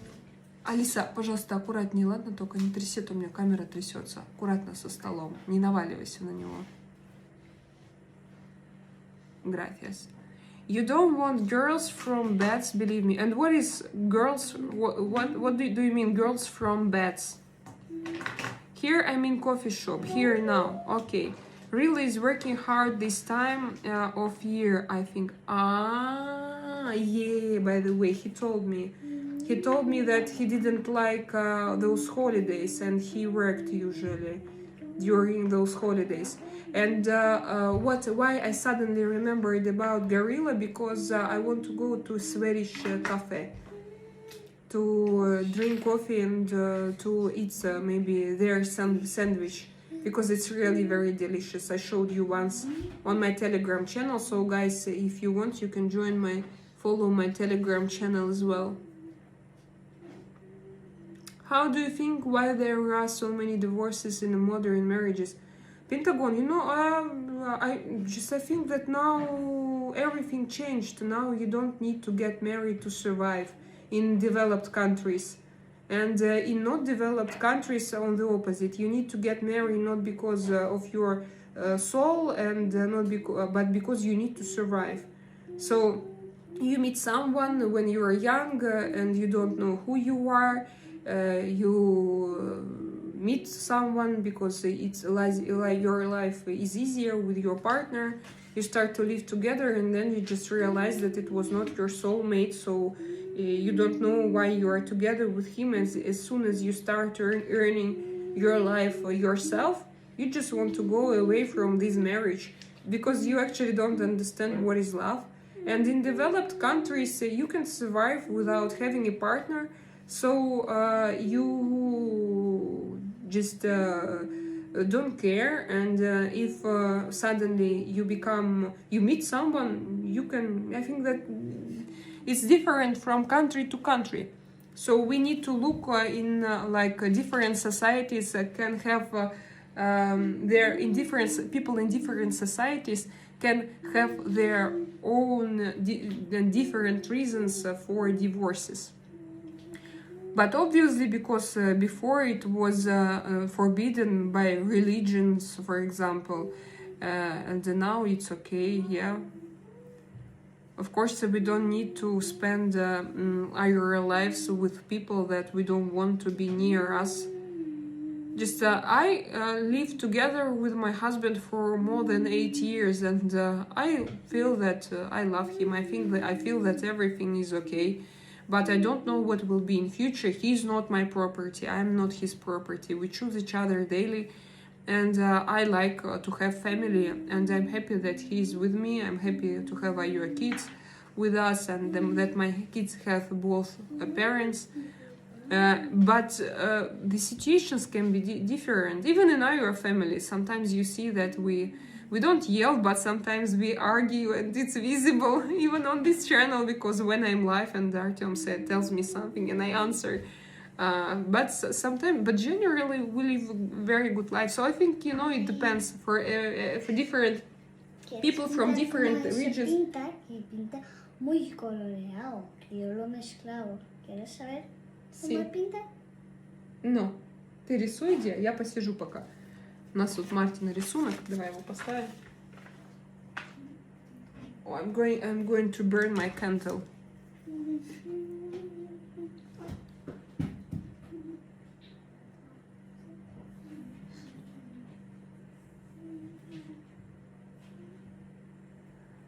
Speaker 1: Алиса, пожалуйста, аккуратнее, ладно? Только не тряси, а то у меня камера трясется. Аккуратно со столом, не наваливайся на него. Gracias. You don't want girls from beds, believe me. And what is girls? What do you mean, girls from beds? Here I mean coffee shop. Here now. Okay. Really is working hard this time of year, I think. Ah, yeah. By the way, he told me. He told me that he didn't like those holidays, and he worked usually during those holidays. And why I suddenly remembered about Gorilla, because I want to go to Swedish cafe to drink coffee and to eat maybe their sandwich, because it's really very delicious. I showed you once on my Telegram channel, so guys, if you want, you can follow my Telegram channel as well. How do you think why there are so many divorces in modern marriages? Pentagon, you know, I think that now everything changed. Now you don't need to get married to survive in developed countries. And in not developed countries, on the opposite, you need to get married not because of your soul, and but because you need to survive. So you meet someone when you are young and you don't know who you are. You meet someone because it's like your life is easier with your partner. You start to live together, and then you just realize that it was not your soulmate. So you don't know why you are together with him. As soon as you start earning your life yourself, you just want to go away from this marriage because you actually don't understand what is love. And in developed countries, you can survive without having a partner. So you just don't care, and if suddenly you meet someone, you can. I think that it's different from country to country. So we need to look in different societies can have people in different societies can have their own different reasons for divorces. But obviously, because before it was forbidden by religions, for example, and now it's okay, yeah. Of course, we don't need to spend our lives with people that we don't want to be near us. Just I live together with my husband for more than 8 years, and I feel that I love him. I feel that everything is okay. But I don't know what will be in future. He's not my property. I'm not his property. We choose each other daily. And I like to have family. And I'm happy that he's with me. I'm happy to have your kids with us. And that my kids have both parents. But the situations can be different. Even in our family, sometimes you see that we don't yell, but sometimes we argue, and it's visible even on this channel, because when I'm live and Artyom tells me something and I answer, but generally we live very good life. So I think, it depends for different people from different regions.
Speaker 2: Pinta muy coloreado, que yo lo mezclado. ¿Quieres saber cómo pinta?
Speaker 1: No, ты рисуй, где, я посижу пока. У нас тут Мартина рисунок, давай его поставим. Oh, I'm going to burn my candle.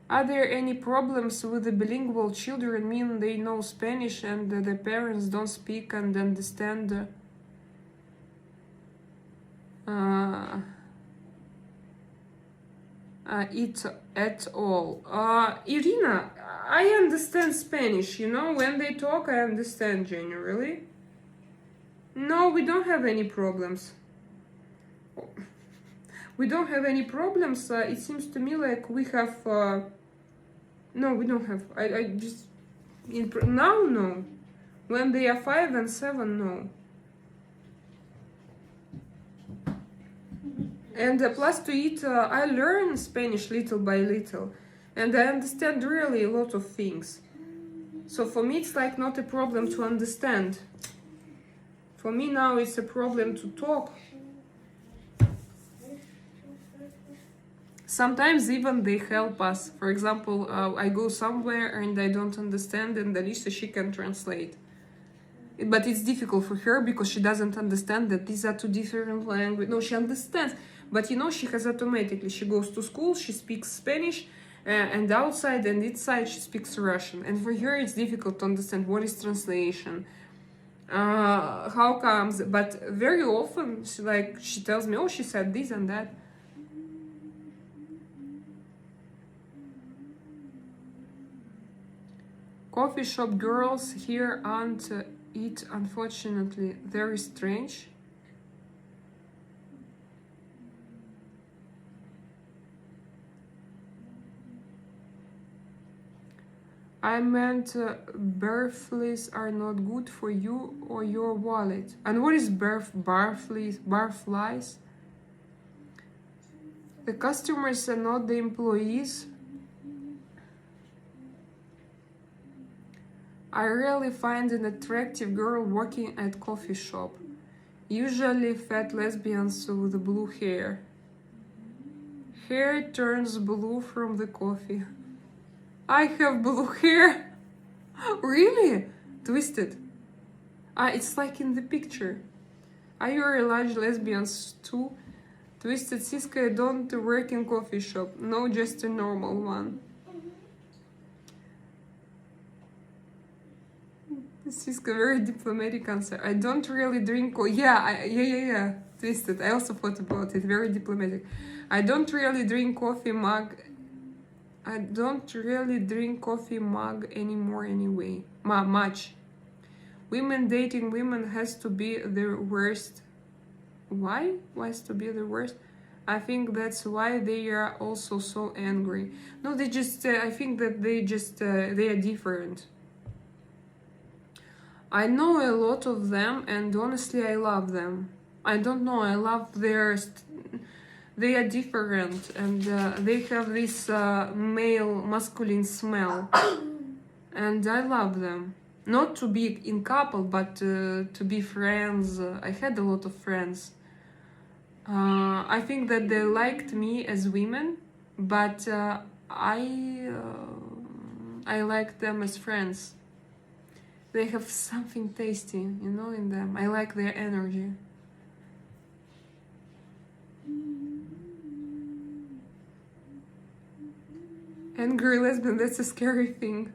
Speaker 1: Are there any problems with the bilingual children? Mean they know Spanish and the parents don't speak and understand? It at all. Irina, I understand Spanish, when they talk I understand generally. No, we don't have any problems. We don't have any problems. It seems to me like we have No, we don't have. I just now no. When they are 5 and 7, no. And plus to it, I learn Spanish little by little, and I understand really a lot of things. So for me, it's like not a problem to understand. For me now, it's a problem to talk. Sometimes even they help us. For example, I go somewhere and I don't understand, and Alicia, she can translate. But it's difficult for her because she doesn't understand that these are two different languages. No, she understands, but you know, she has automatically. She goes to school, she speaks Spanish, and outside and inside she speaks Russian. And for her, it's difficult to understand what is translation, how comes. But very often, she tells me, oh, she said this and that. Coffee shop girls here aren't it, unfortunately, very strange. I meant barflies are not good for you or your wallet. And what is barflies? Barflies? The customers are not the employees. I rarely find an attractive girl working at coffee shop. Usually fat lesbians with blue hair. Hair turns blue from the coffee. I have blue hair. Really? Twisted. It's like in the picture. Are you a large lesbians too? Twisted Siska, I don't work in coffee shop. No, just a normal one. Siska, very diplomatic answer. I don't really drink yeah. Twisted. I also thought about it. Very diplomatic. I don't really drink coffee mug. I don't really drink coffee mug anymore anyway. Much. Women dating women has to be the worst. Why? Why is to be the worst? I think that's why they are also so angry. No, they just, I think that they are different. I know a lot of them, and honestly, I love them. I don't know, I love they are different, and they have this masculine smell, and I love them. Not to be in couple, but to be friends. I had a lot of friends. I think that they liked me as women, but I liked them as friends. They have something tasty, you know, in them. I like their energy. Angry lesbian, that's a scary thing.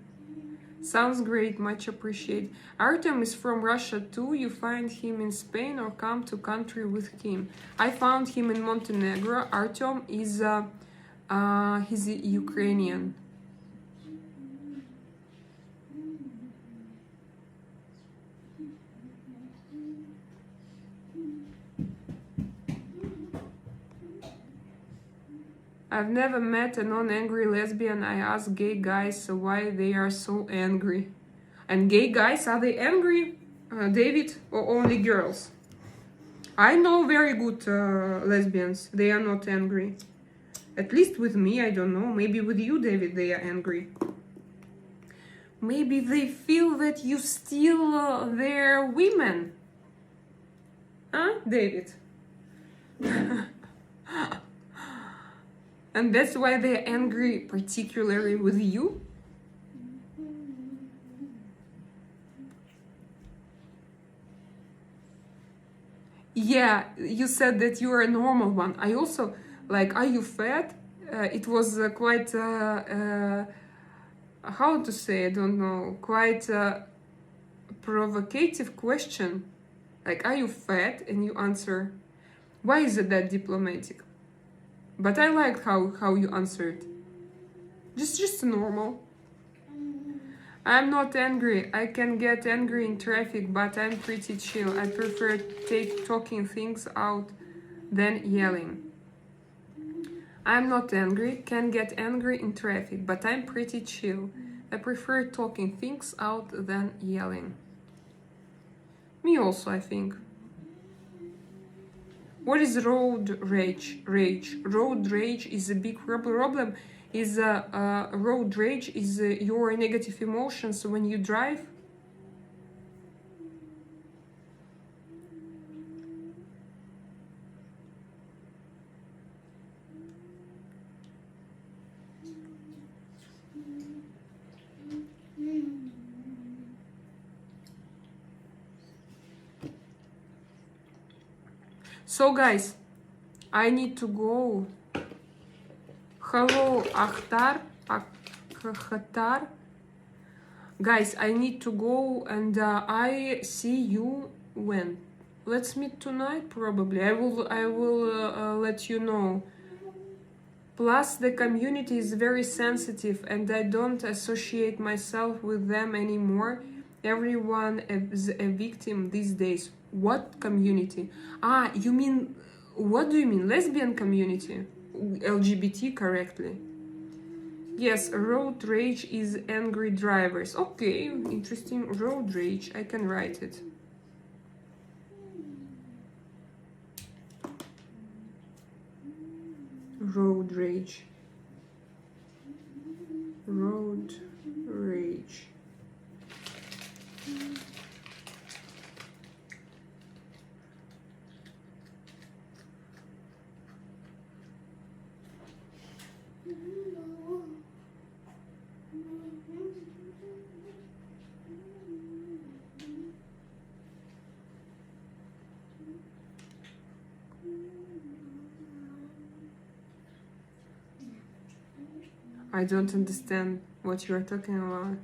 Speaker 1: Sounds great, much appreciated. Artem is from Russia too. You find him in Spain or come to country with him? I found him in Montenegro. Artem is he's Ukrainian. I've never met a non-angry lesbian. I ask gay guys why they are so angry. And gay guys, are they angry, David, or only girls? I know very good lesbians. They are not angry. At least with me, I don't know. Maybe with you, David, they are angry. Maybe they feel that you steal their women. Huh, David? And that's why they're angry, particularly with you? Yeah, you said that you are a normal one. I also, like, are you fat? It was quite, how to say, I don't know, quite a provocative question. Like, are you fat? And you answer, why is it that diplomatic? But I liked how you answered. Just normal. I'm not angry. I can get angry in traffic, but I'm pretty chill. I prefer talking things out than yelling. I'm not angry, can get angry in traffic, but I'm pretty chill. I prefer talking things out than yelling. Me also, I think. What is road rage? Road rage is a big problem. Is road rage is your negative emotions when you drive? So guys, I need to go. Hello, Akhtar. Guys, I need to go, and I see you when. Let's meet tonight, probably. I will let you know. Plus, the community is very sensitive, and I don't associate myself with them anymore. Everyone is a victim these days. What community? Ah, you mean, what do you mean? Lesbian community? LGBT, correctly. Yes, road rage is angry drivers. Okay, interesting. Road rage, I can write it. Road rage. Road rage. I don't understand what you're talking about.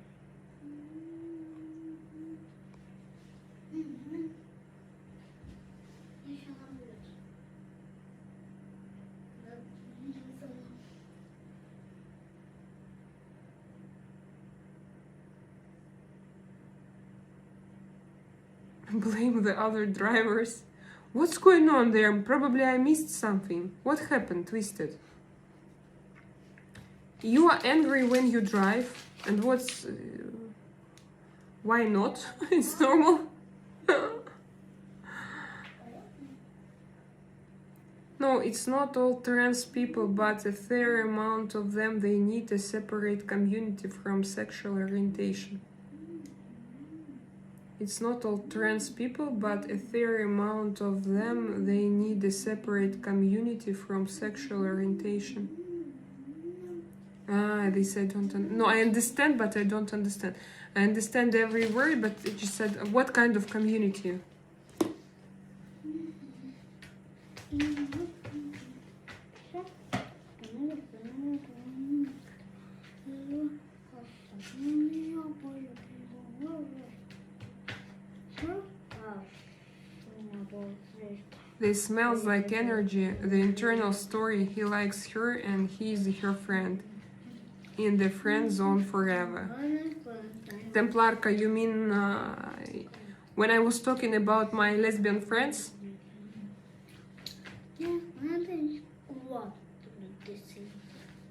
Speaker 1: Blame the other drivers. What's going on there? Probably I missed something. What happened, Twisted? You are angry when you drive, and what's... why not? It's normal. No, it's not all trans people, but a fair amount of them, they need a separate community from sexual orientation. It's not all trans people, but a fair amount of them, they need a separate community from sexual orientation. Ah, they said no, I understand, but I don't understand. I understand every word, but it just said, what kind of community? This smells like energy, the internal story. He likes her and he's her friend. In the friend zone forever. Templarka, you mean when I was talking about my lesbian friends?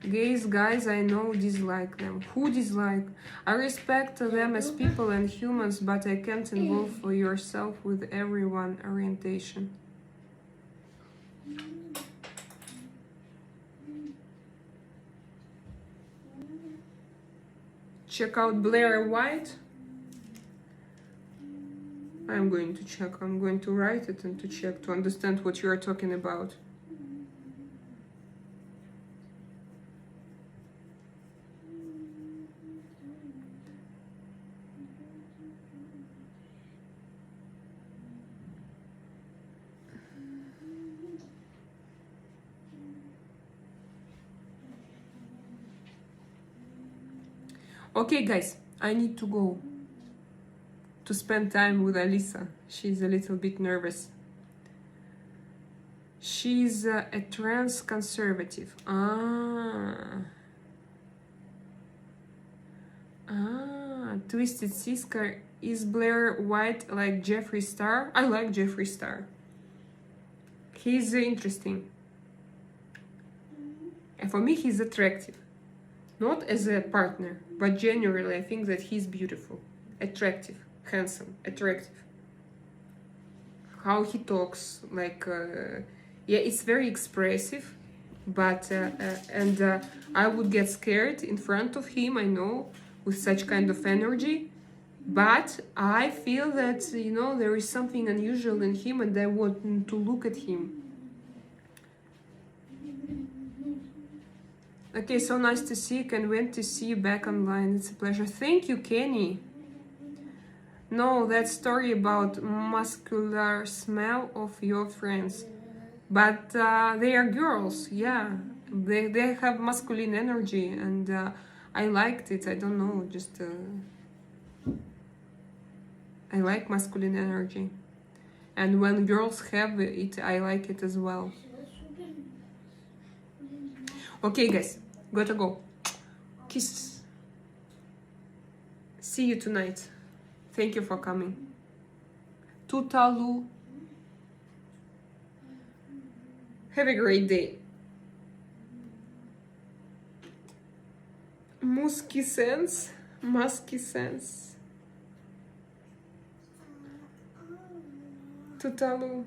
Speaker 1: Gays, guys, I know dislike them. Who dislike? I respect them as people and humans, but I can't involve yourself with everyone orientation. Check out Blair White. I'm going to check. I'm going to write it and to check to understand what you are talking about. Okay, guys, I need to go to spend time with Alisa. She's a little bit nervous. She's a trans conservative. Twisted Siska. Is Blair White like Jeffree Star? I like Jeffree Star. He's interesting. And for me, he's attractive. Not as a partner, but generally, I think that he's beautiful, attractive, handsome, attractive. How he talks, like, yeah, it's very expressive, but, I would get scared in front of him, I know, with such kind of energy. But I feel that, you know, there is something unusual in him and I want to look at him. Okay, so nice to see you. Can't wait to see you back online. It's a pleasure. Thank you, Kenny. No, that story about muscular smell of your friends. But they are girls, yeah. They have masculine energy and I liked it. I don't know, just... I like masculine energy. And when girls have it, I like it as well. Okay, guys, gotta go. Kiss. See you tonight. Thank you for coming. Tutalu. Have a great day. Musky sense. Musky sense. Tutalu.